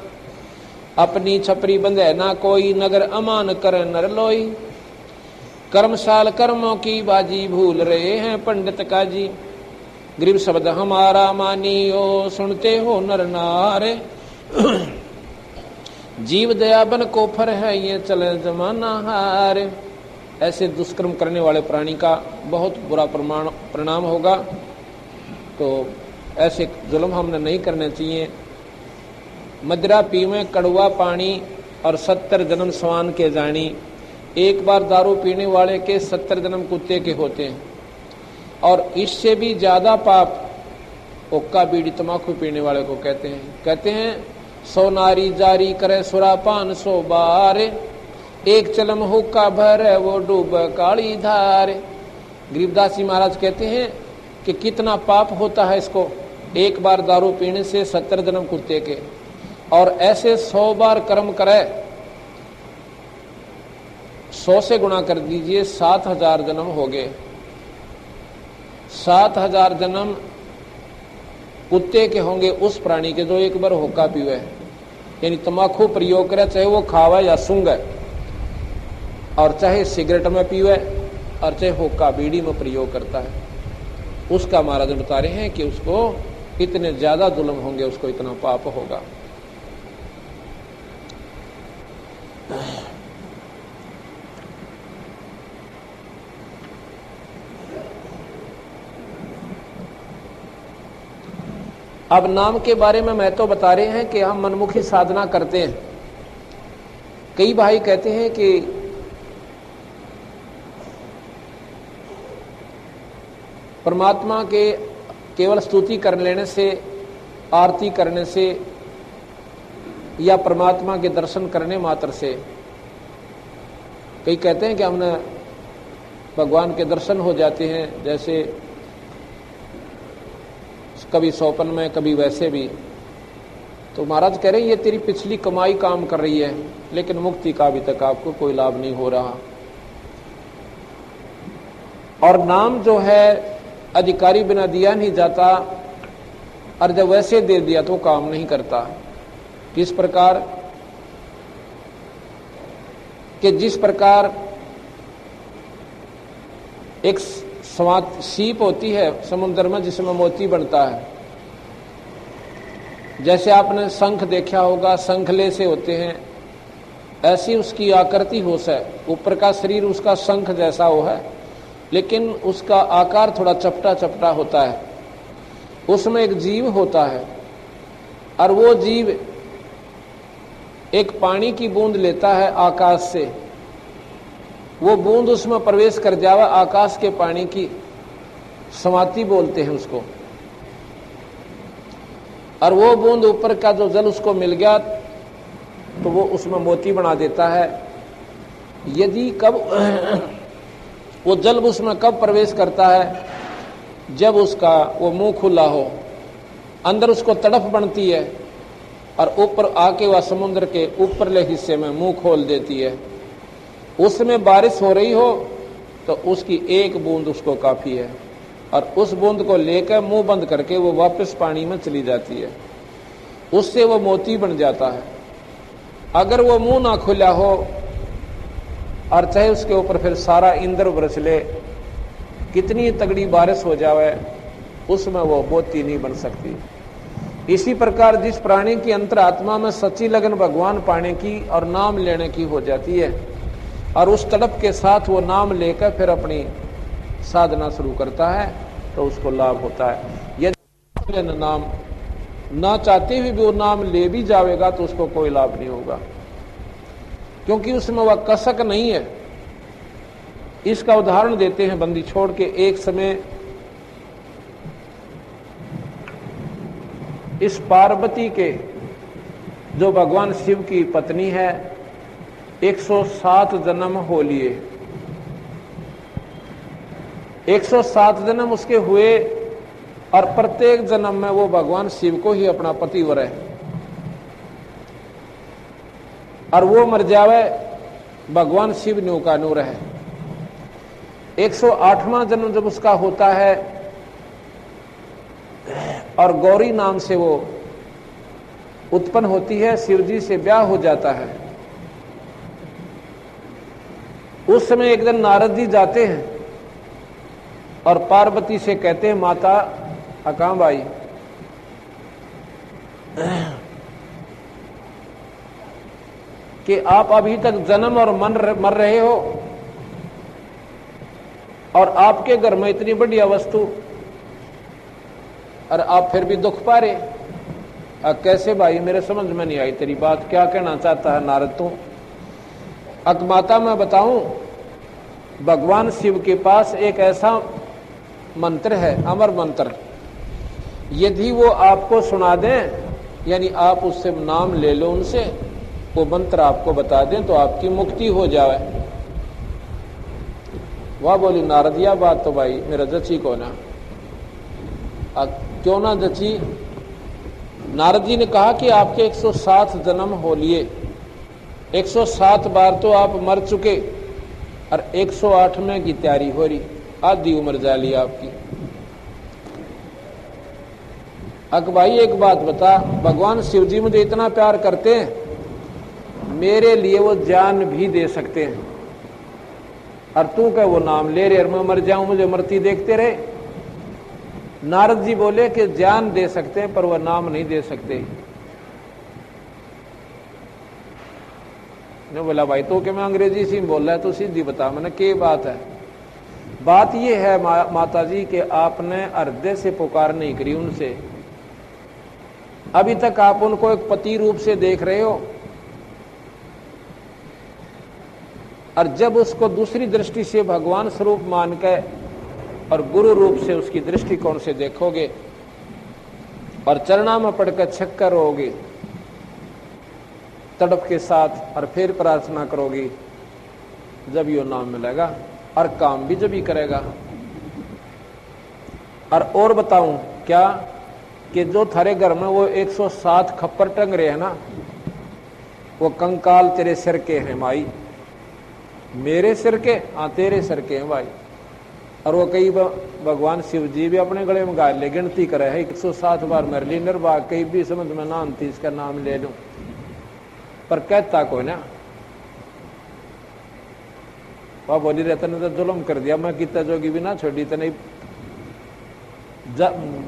अपनी छपरी बंधे ना कोई, नगर अमान कर नर लोई, कर्मशाल कर्मों की बाजी भूल रहे हैं पंडित का जी। गरीब शब्द हमारा मानियो सुनते हो नर नारे, जीव दया बन को फर है ये चले जमाना हारे। ऐसे दुष्कर्म करने वाले प्राणी का बहुत बुरा परिणाम होगा, तो ऐसे जुल्म हमने नहीं करने चाहिए। मदरा पीवे कड़वा पानी और 70 जन्म स्वान के जानी। एक बार दारू पीने वाले के 70 जन्म कुत्ते के होते हैं, और इससे भी ज्यादा पाप हुक्का बीड़ी तमाकू पीने वाले को कहते हैं 100 नारी जारी करे सुरापान 100 बार, एक चलम हुक्का भर वो डूब काली धार। गरीबदास जी महाराज कहते हैं कि कितना पाप होता है इसको, एक बार दारू पीने से 70 जन्म कुत्ते के, और ऐसे 100 बार कर्म करे, 100 से गुणा कर दीजिए, 7000 जन्म हो गए। 7000 जन्म कुत्ते के होंगे उस प्राणी के जो एक बार हुक्का पीवे, यानी तम्बाकू प्रयोग करे, चाहे वो खावे या सूंघे, और चाहे सिगरेट में पीवे, और चाहे हुक्का बीड़ी में प्रयोग करता है, उसका महाराज बता रहे हैं कि उसको इतने ज्यादा जुल्म होंगे, उसको इतना पाप होगा। अब नाम के बारे में मैं तो बता रहे हैं कि हम मनमुखी साधना करते हैं, कई भाई कहते हैं कि परमात्मा के केवल स्तुति कर लेने से, आरती करने से या परमात्मा के दर्शन करने मात्र से, कई कहते हैं कि हमने भगवान के दर्शन हो जाते हैं, जैसे कभी स्वप्न में कभी वैसे भी। तो महाराज कह रहे हैं ये तेरी पिछली कमाई काम कर रही है, लेकिन मुक्ति का अभी तक आपको कोई लाभ नहीं हो रहा। और नाम जो है अधिकारी बिना दिया नहीं जाता, और जब वैसे दे दिया तो काम नहीं करता। किस प्रकार कि जिस प्रकार एक सीप होती है समुद्र में जिसमें मोती बनता है, जैसे आपने शंख देखा होगा, शंखले से होते हैं, ऐसी उसकी आकृति हो से, ऊपर का शरीर उसका शंख जैसा हो है, लेकिन उसका आकार थोड़ा चपटा चपटा होता है। उसमें एक जीव होता है, और वो जीव एक पानी की बूंद लेता है आकाश से, वो बूंद उसमें प्रवेश कर जावा, आकाश के पानी की समाति बोलते हैं उसको, और वो बूंद ऊपर का जो जल उसको मिल गया तो वो उसमें मोती बना देता है। यदि कब वो जल उसमें कब प्रवेश करता है, जब उसका वो मुंह खुला हो, अंदर उसको तड़फ बनती है, और ऊपर आके वह समुद्र के ऊपरले हिस्से में मुंह खोल देती है। उसमें बारिश हो रही हो तो उसकी एक बूंद उसको काफी है, और उस बूंद को लेकर मुंह बंद करके वो वापस पानी में चली जाती है, उससे वो मोती बन जाता है। अगर वो मुंह ना खुला हो और चाहे उसके ऊपर फिर सारा इंद्र बरस ले, कितनी तगड़ी बारिश हो जावे, उसमें वो मोती नहीं बन सकती। इसी प्रकार जिस प्राणी की अंतरात्मा में सच्ची लगन भगवान पाने की और नाम लेने की हो जाती है, और उस तड़प के साथ वो नाम लेकर फिर अपनी साधना शुरू करता है, तो उसको लाभ होता है। यदि नाम ना चाहते हुए भी वो नाम ले भी जाएगा तो उसको कोई लाभ नहीं होगा, क्योंकि उसमें वह कसक नहीं है। इसका उदाहरण देते हैं बंदी छोड़ के। एक समय इस पार्वती के, जो भगवान शिव की पत्नी है, 107 जन्म हो लिए। 107 जन्म उसके हुए, और प्रत्येक जन्म में वो भगवान शिव को ही अपना पति वर है, और वो मर जावे भगवान शिव न्यू का नूर है। 108वां जन्म जब उसका होता है, और गौरी नाम से वो उत्पन्न होती है, शिव जी से ब्याह हो जाता है। उस समय एक दिन नारद जी जाते हैं और पार्वती से कहते हैं, माता अकामबाई, कि आप अभी तक जन्म और मर रहे हो, और आपके घर में इतनी बढ़िया वस्तु, और आप फिर भी दुख पा रहे। कैसे भाई, मेरे समझ में नहीं आई तेरी बात, क्या कहना चाहता है नारद तू? माता मैं बताऊं, भगवान शिव के पास एक ऐसा मंत्र है, अमर मंत्र, यदि वो आपको सुना दें, यानी आप उससे नाम ले लो उनसे, वो मंत्र आपको बता दें तो आपकी मुक्ति हो जाए। वह बोली, नारद यह बात तो भाई मेरा जची को ना। क्यों ना जची? नारद जी ने कहा कि आपके 107 जन्म हो लिए, 107 बार तो आप मर चुके, और 108वें की तैयारी हो रही, आधी उम्र जा ली आपकी। भाई एक बात बता, भगवान शिव जी मुझे इतना प्यार करते हैं, मेरे लिए वो जान भी दे सकते हैं, और तू क्या वो नाम ले रहे, और मैं मर जाऊं, मुझे मरती देखते रहे। नारद जी बोले कि जान दे सकते हैं पर वह नाम नहीं दे सकते। ने बोला, भाई तो क्या मैं अंग्रेजी से बोल रहा है, तो सीधी बता मैंने क्या बात है। बात यह है माता जी कि आपने हृदय से पुकार नहीं करी उनसे, अभी तक आप उनको एक पति रूप से देख रहे हो, और जब उसको दूसरी दृष्टि से भगवान स्वरूप मान के और गुरु रूप से उसकी दृष्टिकोण से देखोगे और चरणा में पड़कर छक्कर होगे तड़प के साथ और फिर प्रार्थना करोगी, जब यो नाम मिलेगा और काम भी जब ही करेगा। और बताऊं क्या कि जो थारे घर में वो 107 खप्पर टंग रहे हैं ना, वो कंकाल तेरे सिर के हैं माई, मेरे सिर के, हाँ तेरे सिर के हैं भाई। और वो कई भगवान शिव जी भी अपने गले में गाल ले गिनती करे है 107 बार मेरे लिए निर्वाह, कहीं भी समझ में ना आती इसका नाम ले लूं, पर कहता को ना वह बोली रहता ने तो जुल्म कर दिया, मैं कितना जोगी भी ना छोड़ी तो नहीं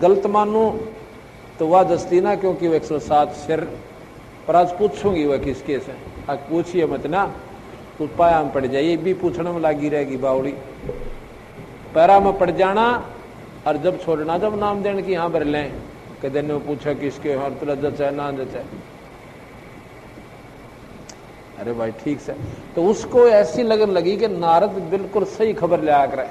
गलत मानू तो वह दस्ती ना, क्योंकि वो 107 सिर। पर आज पूछूंगी वह किसके से, आज पूछिए मत ना, तू पाया में पड़ जाइए, भी पूछने में लगी रहेगी बावड़ी, पैरा में पड़ जाना और जब छोड़ना, जब नाम देने की यहाँ भर लें कदे ने पूछा किसके और तुला जचा ना जचा, अरे भाई ठीक से। तो उसको ऐसी लगन लगी कि नारद बिल्कुल सही खबर ले आकर,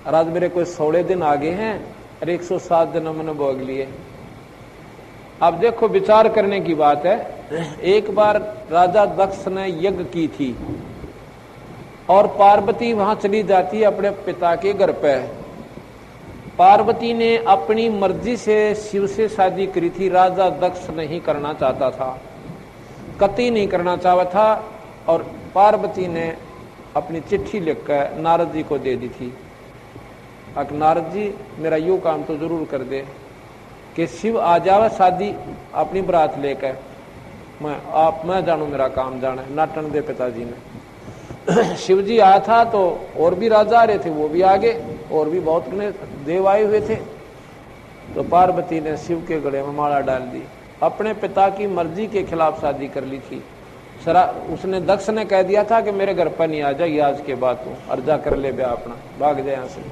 और आज मेरे कोई 16 दिन आगे हैं और 107 दिन मैंने भोग लिए। अब देखो विचार करने की बात है, एक बार राजा दक्ष ने यज्ञ की थी और पार्वती वहां चली जाती है अपने पिता के घर पे। पार्वती ने अपनी मर्जी से शिव से शादी करी थी, राजा दक्ष नहीं करना चाहता था, कतई नहीं करना चाहता था, और पार्वती ने अपनी चिट्ठी लिखकर नारद जी को दे दी थी, अक नारद जी मेरा यूं काम तो जरूर कर दे कि शिव आ जावे शादी अपनी बरात लेकर, मैं जानू मेरा काम जाने, नाटन दे पिताजी ने। शिव जी आया था तो और भी राजा आ रहे थे, वो भी आगे, और भी बहुत देव आए हुए थे। तो पार्वती ने शिव के गले में माला डाल दी, अपने पिता की मर्जी के खिलाफ शादी कर ली थी। उसने दक्ष ने कह दिया था कि मेरे घर पर नहीं आ जाए आज के बाद, तू अर्जा कर ले ब्याह अपना, भाग जाए यहाँ से,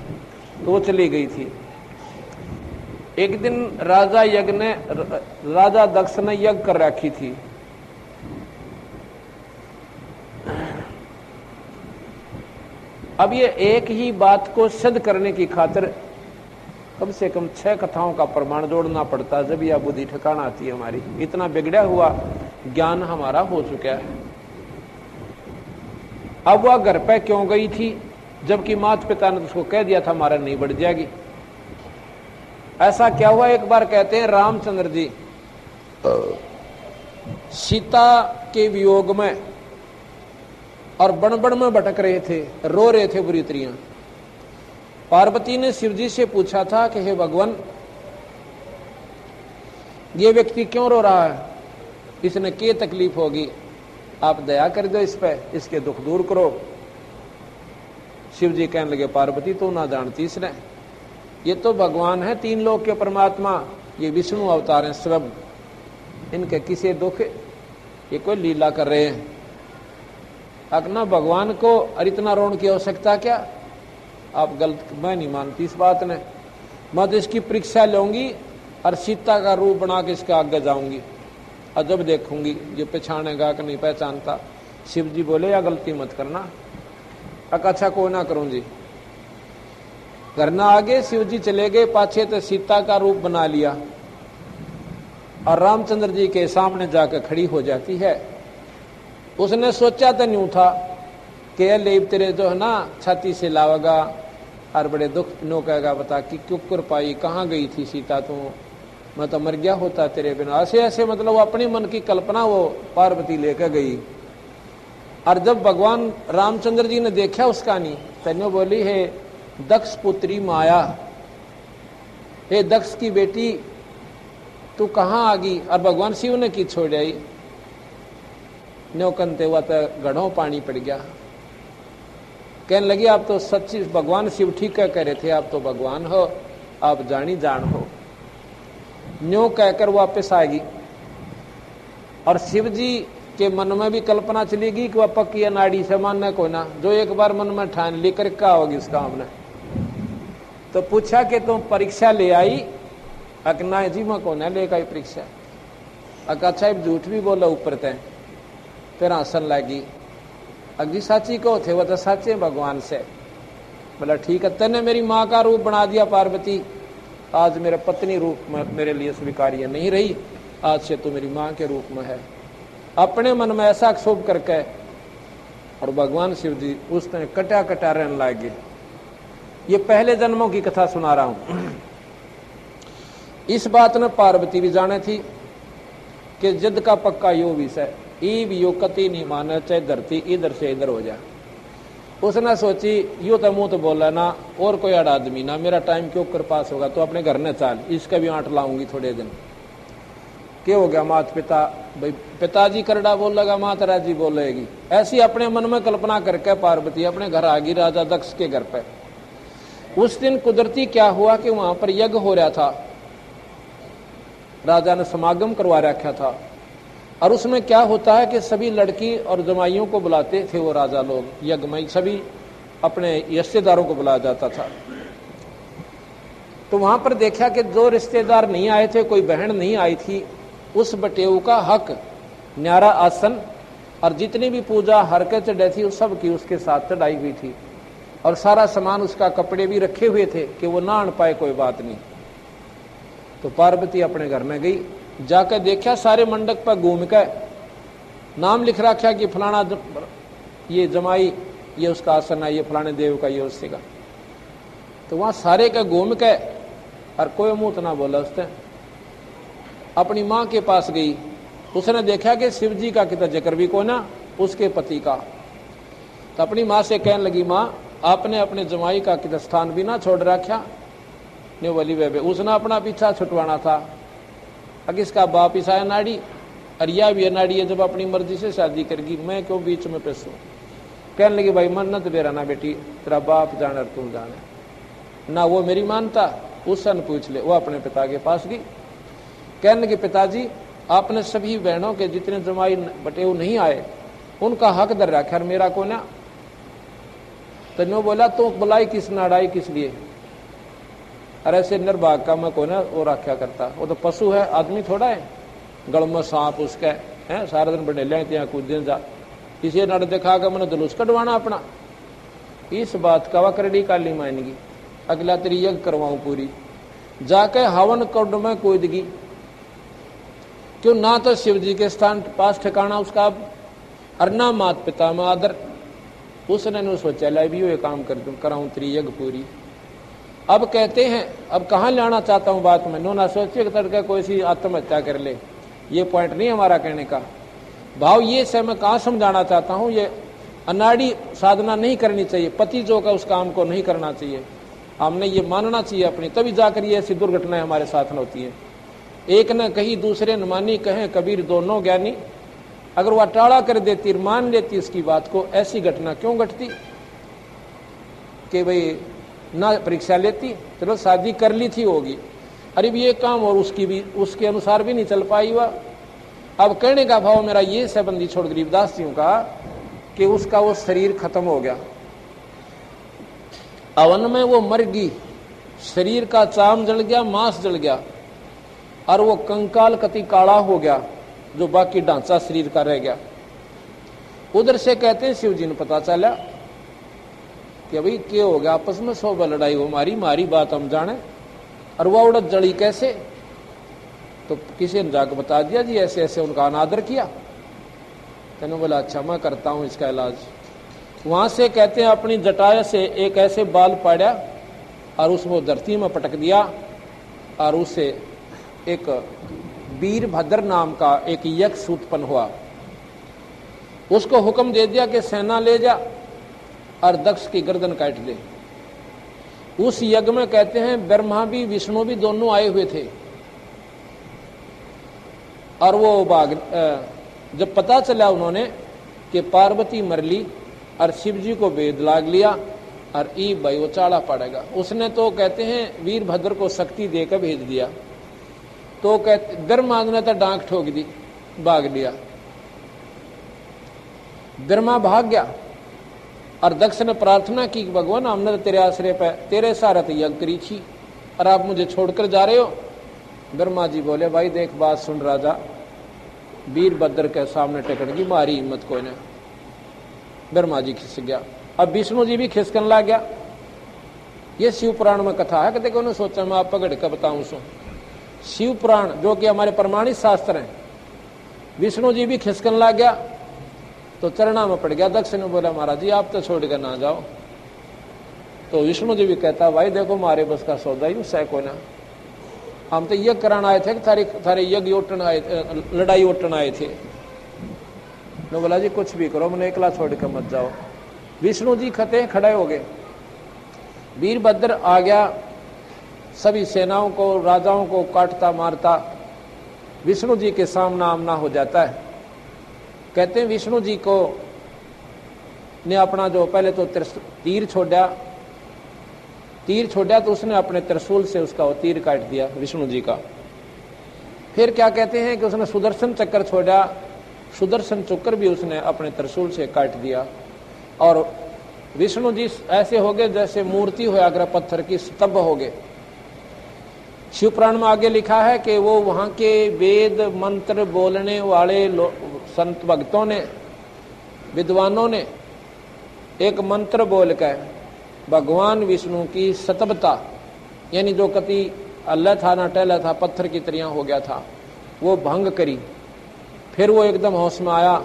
तो वो चली गई थी। एक दिन राजा दक्ष ने यज्ञ कर रखी थी, अब ये एक ही बात को सिद्ध करने की खातिर कम से कम 6 कथाओं का प्रमाण जोड़ना पड़ता, जब यह बुद्धि ठिकाना आती है हमारी। इतना बिगड़ा हुआ ज्ञान हमारा हो चुका है। अब वह घर पे क्यों गई थी, जबकि माता पिता ने उसको कह दिया था हमारा नहीं बढ़ जाएगी। ऐसा क्या हुआ, एक बार कहते हैं रामचंद्र जी सीता के वियोग में और बड़बड़ में भटक रहे थे, रो रहे थे बुरी तरियां। पार्वती ने शिव जी से पूछा था कि हे भगवान, ये व्यक्ति क्यों रो रहा है, इसने क्या तकलीफ होगी, आप दया कर दो इस पे, इसके दुख दूर करो। शिव जी कहने लगे पार्वती तो ना जानती इसने, ये तो भगवान है 3 लोक के परमात्मा, ये विष्णु अवतार हैं स्वयं, इनके किसी दुख, ये कोई लीला कर रहे हैं। अपना भगवान को और इतना रोने की आवश्यकता क्या, आप गलत, मैं नहीं मानती इस बात ने, मैं तो इसकी परीक्षा लूंगी और सीता का रूप बना के इसके आगे जाऊंगी और जब देखूंगी ये पहचानेगा कि नहीं पहचानता। शिव जी बोले या गलती मत करना, अच्छा कोई ना करूं जी। करना आगे, शिव जी चले गए पाछे, तो सीता का रूप बना लिया और रामचंद्र जी के सामने जाकर खड़ी हो जाती है। उसने सोचा तो नहीं था कि ले तेरे जो है ना छाती से लावेगा और बड़े दुख नो कहेगा, बता कि क्यों कर पाई, कहाँ गई थी सीता, तो मैं तो मर गया होता तेरे बिना, ऐसे ऐसे मतलब वो अपने मन की कल्पना वो पार्वती लेकर गई। और जब भगवान रामचंद्र जी ने देखा उसका नहीं, तन्यो बोली है दक्ष पुत्री माया, हे दक्ष की बेटी तू कहाँ आ गई, और भगवान शिव ने की छोड़ आई, न्यो कंते हुआ तो गढ़ों पानी पड़ गया। कहने लगी आप तो सच्ची, भगवान शिव ठीक कह रहे थे, आप तो भगवान हो, आप जानी जान हो। न्यो कहकर वापस आएगी और शिव जी के मन में भी कल्पना चलेगी कि वह पक्की अनाड़ी से मानना कोई ना, जो एक बार मन में ठान लेकर क्या होगी उसका हमने। तो पूछा कि तुम परीक्षा ले आई, अकना जी मैं कौन है लेकर परीक्षा, अच्छा झूठ भी बोला ऊपर तय, फिर हंसन लगी। अग्नि साची को थे, वो तो साचे भगवान से। बोला ठीक है, तेने मेरी माँ का रूप बना दिया पार्वती, आज मेरे पत्नी रूप में मेरे लिए स्वीकार्य नहीं रही, आज से तो मेरी माँ के रूप में है। अपने मन में ऐसा क्षोभ करके और भगवान शिव जी उस दिन कटा कटा रहने लगे। ये पहले जन्मों की कथा सुना रहा हूं। इस बात ने पार्वती भी जाने थी कि जिद का पक्का यो विषय ईब यो कति नहीं माने, चाहे धरती इधर से इधर हो जाए। उसने सोची यो तो मुंह तो बोला ना, और कोई अड़ आदमी ना, मेरा टाइम क्यों कर पास होगा, तो अपने घर न चाल, इसका भी आंट लाऊंगी थोड़े दिन। क्या हो गया, मात पिता भाई पिताजी करड़ा बोलेगा, मात राजी बोलेगी, ऐसी अपने मन में कल्पना करके पार्वती अपने घर आ गई, राजा दक्ष के घर पे। उस दिन कुदरती क्या हुआ कि वहां पर यज्ञ हो रहा था, राजा ने समागम करवा रखा था। और उसमें क्या होता है कि सभी लड़की और जमाइयों को बुलाते थे वो राजा लोग, यज्ञ में सभी अपने रिश्तेदारों को बुलाया जाता था। तो वहां पर देखा कि जो रिश्तेदार नहीं आए थे, कोई बहन नहीं आई थी, उस बटेऊ का हक न्यारा आसन और जितनी भी पूजा हरकत चढ़ी थी उस सब की उसके साथ चढ़ाई हुई थी, और सारा सामान उसका कपड़े भी रखे हुए थे कि वो ना आन पाए, कोई बात नहीं। तो पार्वती अपने घर में गई, जाकर देखा सारे मंडप पर घूम कर नाम लिख रखा कि फलाना ये जमाई, ये उसका आसन है, ये फलाने देव का, ये उससे का। तो वहां सारे का घूम के और कोई मुंह ना बोला। उसने अपनी माँ के पास गई, उसने देखा कि शिव जी का कितना जिक्र भी को ना, उसके पति का। तो अपनी माँ से कहने लगी, माँ आपने अपने जमाई का कितना स्थान भी ना छोड़ रखा, ने बोली बेबे उसने अपना पीछा छुटवाना था, अगर इसका बाप ईसा नाड़ी अरिया भी नाड़ी है, जब अपनी मर्जी से शादी करेगी मैं क्यों बीच में पैसू। कहने लगी भाई मन्नत बेरा ना बेटी, तेरा बाप जाने और तुम जाने ना, वो मेरी मानता, उससे पूछ ले। वो अपने पिता के पास गई, कहने लगी पिताजी आपने सभी बहनों के जितने जमाई बटेऊ नहीं आए उनका हक दर रखा और मेरा को ना। तो नो बोला तो बुलाई किस नाड़ाई किस लिए, अरे ऐसे निर्भाग का मैं को ना वो रखा करता, वो तो पशु है, आदमी थोड़ा है, गल में सांप उसका है, सारा दिन बने ले ત્યાં कूद जा, इसे नड़ दिखा कर मैंने जुलूस कटवाना अपना। इस बात का वह करड़ी काली मानेगी, अगला तेरी यज्ञ करवाऊं पूरी। जाके हवन कुंड में कूदगी, क्यों ना तो शिव जी के स्थान पास ठिकाना उसका और ना माता पिता में आदर। उसने सोचा ला भी ये काम कर दूं, कराऊं तेरी यज्ञ पूरी। अब कहते हैं, अब कहाँ लाना चाहता हूं बात में, नो ना सोचिए कि तड़का कोई सी आत्महत्या कर ले, ये पॉइंट नहीं हमारा कहने का भाव। ये से मैं कहाँ समझाना चाहता हूं, ये अनाड़ी साधना नहीं करनी चाहिए, पति जो का उस काम को नहीं करना चाहिए, हमने ये मानना चाहिए अपनी, तभी जाकर ये ऐसी दुर्घटनाएं हमारे साथ में होती है। एक न कही दूसरे न मानी, कहे कबीर दोनों ज्ञानी। अगर वह टाड़ा कर देती, मान लेती उसकी बात को, ऐसी घटना क्यों घटती कि भाई ना परीक्षा लेती, चलो शादी कर ली थी होगी, अरे भी ये काम और उसकी भी उसके अनुसार भी नहीं चल पाई वह। अब कहने का भाव मेरा ये संबंधी छोड़ गरीबदास जी का कि उसका वो शरीर खत्म हो गया, अवन में वो मर गई, शरीर का चाम जल गया, मांस जल गया, और वो कंकाल कति काला हो गया, जो बाकी ढांचा शरीर का रह गया। उधर से कहते हैं शिव जी ने पता चला कि भाई क्या हो गया, आपस में सौ लड़ाई हो, मारी बात हम जाने, और वह उड़द जड़ी कैसे। तो किसी ने जाकर बता दिया जी ऐसे ऐसे उनका अनादर किया। तेने बोला अच्छा मैं करता हूं इसका इलाज। वहां से कहते हैं अपनी जटाया से एक ऐसे बाल पाड़ा और उसको धरती में पटक दिया, और उससे एक वीरभद्र नाम का एक यक्ष उत्पन्न हुआ। उसको हुक्म दे दिया कि सेना ले जा और दक्ष की गर्दन काट दे। उस यज्ञ में कहते हैं ब्रह्मा भी विष्णु भी दोनों आए हुए थे, और वो बाग जब पता चला उन्होंने कि पार्वती मरली और शिव जी को वेद लाग लिया और ई भाई वो चाड़ा पड़ेगा, उसने तो कहते हैं वीरभद्र को शक्ति देकर भेज दिया। तो कहते ब्रह्मा ने तो डांक ठोक दी, भाग लिया, ब्रह्मा भाग गया। और दक्ष ने प्रार्थना की कि भगवान हमने तो तेरे आश्रय पे तेरे सहारे तो यज्ञ करी थी और आप मुझे छोड़कर जा रहे हो। ब्रह्मा जी बोले भाई देख बात सुन राजा, वीरभद्र के सामने टेकने की मारी हिम्मत कोई ने, ब्रह्मा जी खिसक गया। अब विष्णु जी भी खिसकन लग गया। ये शिव पुराण में कथा है। कहते उन्होंने सोचा मैं आप पकड़ कर बताऊं सो। शिव पुराण जो कि हमारे प्रमाणित शास्त्र हैं, विष्णु जी भी खिसकन लग गया तो चरणा में पड़ गया। दक्ष ने बोला महाराज जी आप तो छोड़ कर ना जाओ। तो विष्णु जी भी कहता भाई देखो मारे बस का सौदा ही सह को ना, हम तो यज्ञ कराना आए थे कि थारे यज्ञ उठन आए, लड़ाई उठन आए थे। ने बोला जी कुछ भी करो, मैंने एकला छोड़ कर मत जाओ। विष्णु जी खड़े हो गए। वीरभद्र आ गया, सभी सेनाओं को राजाओं को काटता मारता विष्णु जी के सामना आमना हो जाता है। कहते हैं विष्णु जी को ने अपना जो पहले तो तीर छोड़ा तो उसने अपने त्रिशूल से उसका वो तीर काट दिया विष्णु जी का। फिर क्या कहते हैं कि उसने सुदर्शन चक्र छोड़ा, सुदर्शन चक्र भी उसने अपने त्रिशूल से काट दिया। और विष्णु जी ऐसे हो गए जैसे मूर्ति हो अग्र पत्थर की, स्तब्ध हो गए। शिव पुराण में आगे लिखा है कि वो वहां के वेद मंत्र बोलने वाले संत भक्तों ने, विद्वानों ने एक मंत्र बोलकर भगवान विष्णु की सतबता, यानी जो कति अल्लाह था ना टहला था, पत्थर की तरह हो गया था, वो भंग करी। फिर वो एकदम होश में आया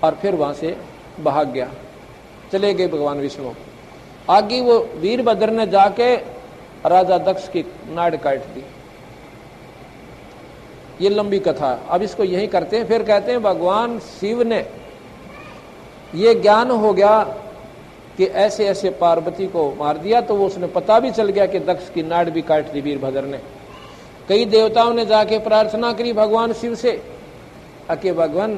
और फिर वहां से भाग गया, चले गए भगवान विष्णु। आगे वो वीरभद्र ने जाके राजा दक्ष की नाड़ काट दी। ये लंबी कथा, अब इसको यही करते हैं। फिर कहते हैं भगवान शिव ने ये ज्ञान हो गया कि ऐसे ऐसे पार्वती को मार दिया, तो वो उसने पता भी चल गया कि दक्ष की नाड़ भी काट दी वीरभद्र ने। कई देवताओं ने जाके प्रार्थना करी भगवान शिव से कि भगवान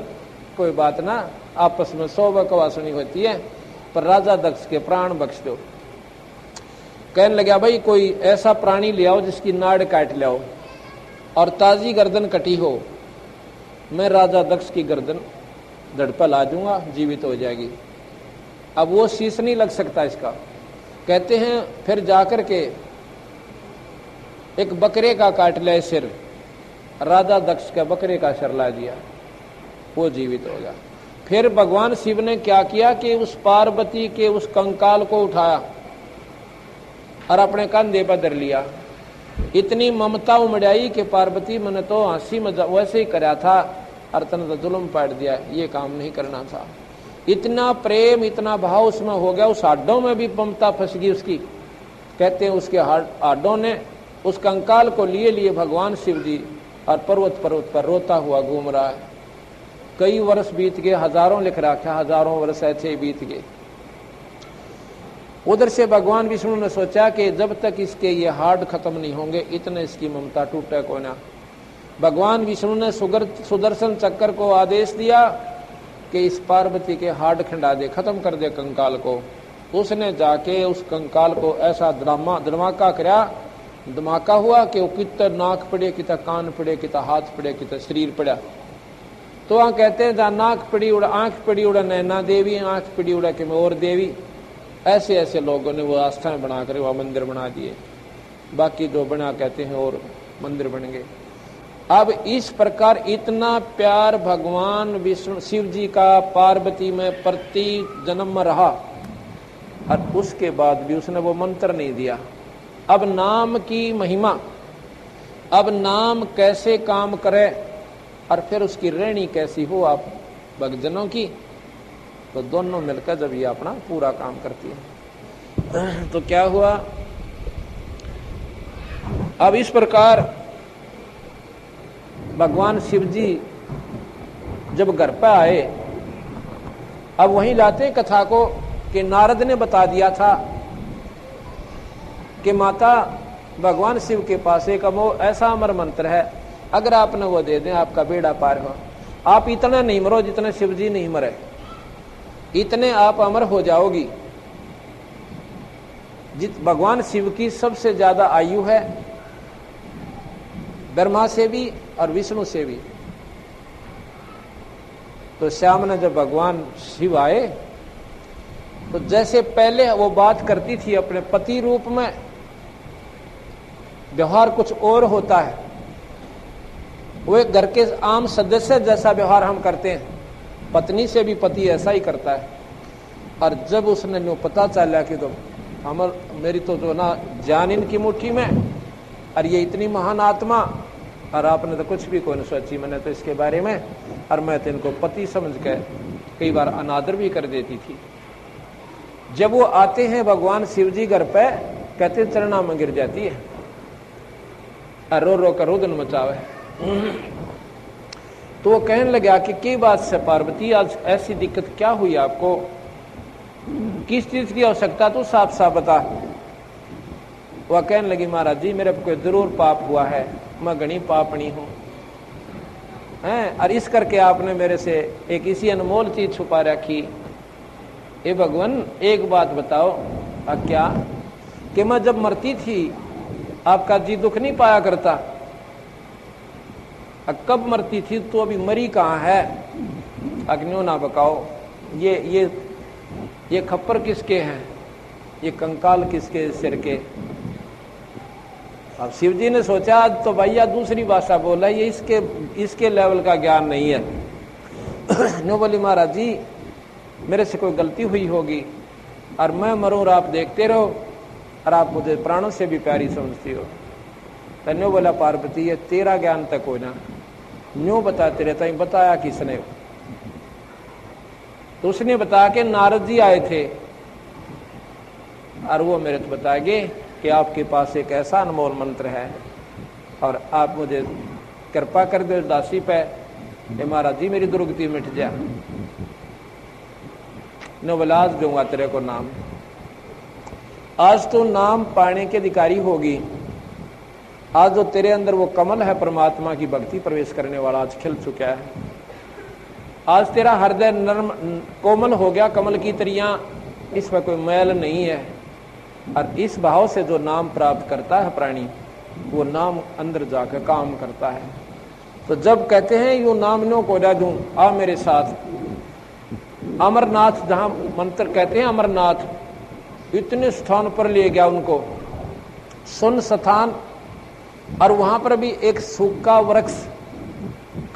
कोई बात ना, आपस में 100 बकवासनी होती है, पर राजा दक्ष के प्राण बख्श दो। कहने लगा भाई कोई ऐसा प्राणी ले आओ जिसकी नाड़ काट ले आओ और ताजी गर्दन कटी हो, मैं राजा दक्ष की गर्दन धड़ पर ला दूंगा, जीवित हो जाएगी। अब वो शीश नहीं लग सकता इसका। कहते हैं फिर जाकर के एक बकरे का काट ले सिर, राजा दक्ष का बकरे का सिर ला दिया, वो जीवित हो गया। फिर भगवान शिव ने क्या किया कि उस पार्वती के उस कंकाल को उठाया और अपने कंधे पर धर लिया। इतनी ममता उमड़ाई कि पार्वती मैंने तो हंसी मजाक वैसे ही कराया था और तने तो जुल्म पाट दिया, ये काम नहीं करना था। इतना प्रेम इतना भाव उसमें हो गया, उस हाडों में भी ममता फंस गई उसकी। कहते हैं उसके हाडों ने उस कंकाल को लिए भगवान शिव जी और पर्वत पर रोता हुआ घूम रहा है। कई वर्ष बीत गए, हजारों लिख रखा, हजारों वर्ष ऐसे बीत गए। उधर से भगवान विष्णु ने सोचा कि जब तक इसके ये हाड खत्म नहीं होंगे इतने इसकी ममता टूटे को ना। भगवान विष्णु ने सुदर्शन चक्र को आदेश दिया कि इस पार्वती के हाड खंडा दे, खत्म कर दे कंकाल को। उसने जाके उस कंकाल को ऐसा धमाका करा, धमाका हुआ कि वो कितना नाक पड़े, कितना कान पड़े, कितना हाथ पड़े, कितना शरीर पड़ा। तो वहां कहते हैं जहाँ नाक पड़ी उड़ा, आंख पड़ी उड़ा नैना देवी, आंख पड़ी उड़ा कि मैं और देवी। ऐसे ऐसे लोगों ने वो आस्थाएं बनाकर वह मंदिर बना दिए। बाकी जो बना कहते हैं और मंदिर बन गए। अब इस प्रकार इतना प्यार भगवान विष्णु शिव जी का पार्वती में प्रति जन्म में रहा और उसके बाद भी उसने वो मंत्र नहीं दिया। अब नाम की महिमा, अब नाम कैसे काम करे और फिर उसकी रहनी कैसी हो आप भक्तजनों की, तो दोनों मिलकर जब ये अपना पूरा काम करती है। तो क्या हुआ, अब इस प्रकार भगवान शिव जी जब घर पर आए, अब वहीं लाते कथा को कि नारद ने बता दिया था कि माता भगवान शिव के पास एक ऐसा अमर मंत्र है, अगर आपने वो दे दें आपका बेड़ा पार हो। आप इतना नहीं मरो जितने शिव जी नहीं मरे, इतने आप अमर हो जाओगी। भगवान शिव की सबसे ज्यादा आयु है, ब्रह्मा से भी और विष्णु से भी। तो श्याम ने जब भगवान शिव आए तो जैसे पहले वो बात करती थी अपने पति रूप में, व्यवहार कुछ और होता है। वो एक घर के आम सदस्य जैसा व्यवहार हम करते हैं, पत्नी से भी पति ऐसा ही करता है। और जब उसने नो पता चला कि तो मेरी तो जो ना जान इनकी मुट्ठी में, और ये इतनी महान आत्मा, और आपने तो कुछ भी कोई नहीं सोची मैंने तो इसके बारे में, और मैं तो इनको पति समझ के कई बार अनादर भी कर देती थी। जब वो आते हैं भगवान शिव जी घर पे, कहते चरणा में गिर जाती है और रो रो कर रुदन मचावे। तो वो कहने लगा कि क्या बात से पार्वती, आज ऐसी दिक्कत क्या हुई आपको, किस चीज की आवश्यकता, तो साफ साफ बता। वह कहने लगी महाराज जी मेरे को जरूर पाप हुआ है, मैं घनी पापणी हूं हैं, और इस करके आपने मेरे से एक इसी अनमोल चीज छुपा रखी। ए भगवान एक बात बताओ, क्या कि मैं जब मरती थी आपका जी दुख नहीं पाया करता, कब मरती थी तो अभी मरी कहाँ है, अग्नियों ना बकाओ। ये खप्पर किसके हैं, ये कंकाल किसके सिर के। अब शिव जी ने सोचा आज तो भैया दूसरी भाषा बोला, ये इसके लेवल का ज्ञान नहीं है। नो बोली महाराज जी मेरे से कोई गलती हुई होगी, और मैं मरूं और आप देखते रहो, और आप मुझे प्राणों से भी प्यारी समझती हो। तो न्यो बोला पार्वती ये तेरा ज्ञान तक हो ना, न्यो बताते रहता है, बताया किसने, तो उसने बताया कि नारद जी आए थे, और वो मेरे को बताएंगे कि आपके पास एक ऐसा अनमोल मंत्र है, और आप मुझे कृपा कर दो दासी पे, महाराज जी मेरी दुर्गति मिट जा। नवलाज दूंगा तेरे को नाम, आज तो नाम पाने के अधिकारी होगी। आज जो तेरे अंदर वो कमल है परमात्मा की भक्ति प्रवेश करने वाला, आज खिल चुका है। आज तेरा हृदय नर्म कोमल हो गया कमल की तरियां, इसमें कोई मैल नहीं है। और इस भाव से जो नाम प्राप्त करता है प्राणी, वो नाम अंदर जाकर काम करता है। तो जब कहते हैं यू नाम नो को जा दूं, आ मेरे साथ अमरनाथ, जहां मंत्र कहते हैं अमरनाथ, इतने स्थान पर ले गया उनको, सुन स्थान, और वहां पर भी एक सूखा वृक्ष,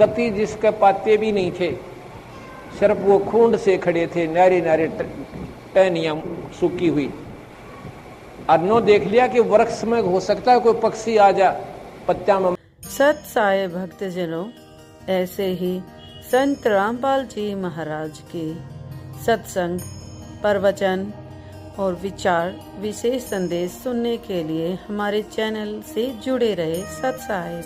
कति जिसके पत्ते भी नहीं थे, सिर्फ वो खूंड से खड़े थे, नारी नारी टहनियां सूखी हुई। और नो देख लिया कि वृक्ष में हो सकता है कोई पक्षी आ जा पत्ता में। सत साई भक्तजनों, ऐसे ही संत रामपाल जी महाराज के सत्संग, प्रवचन और विचार, विशेष संदेश सुनने के लिए हमारे चैनल से जुड़े रहे। सत साई।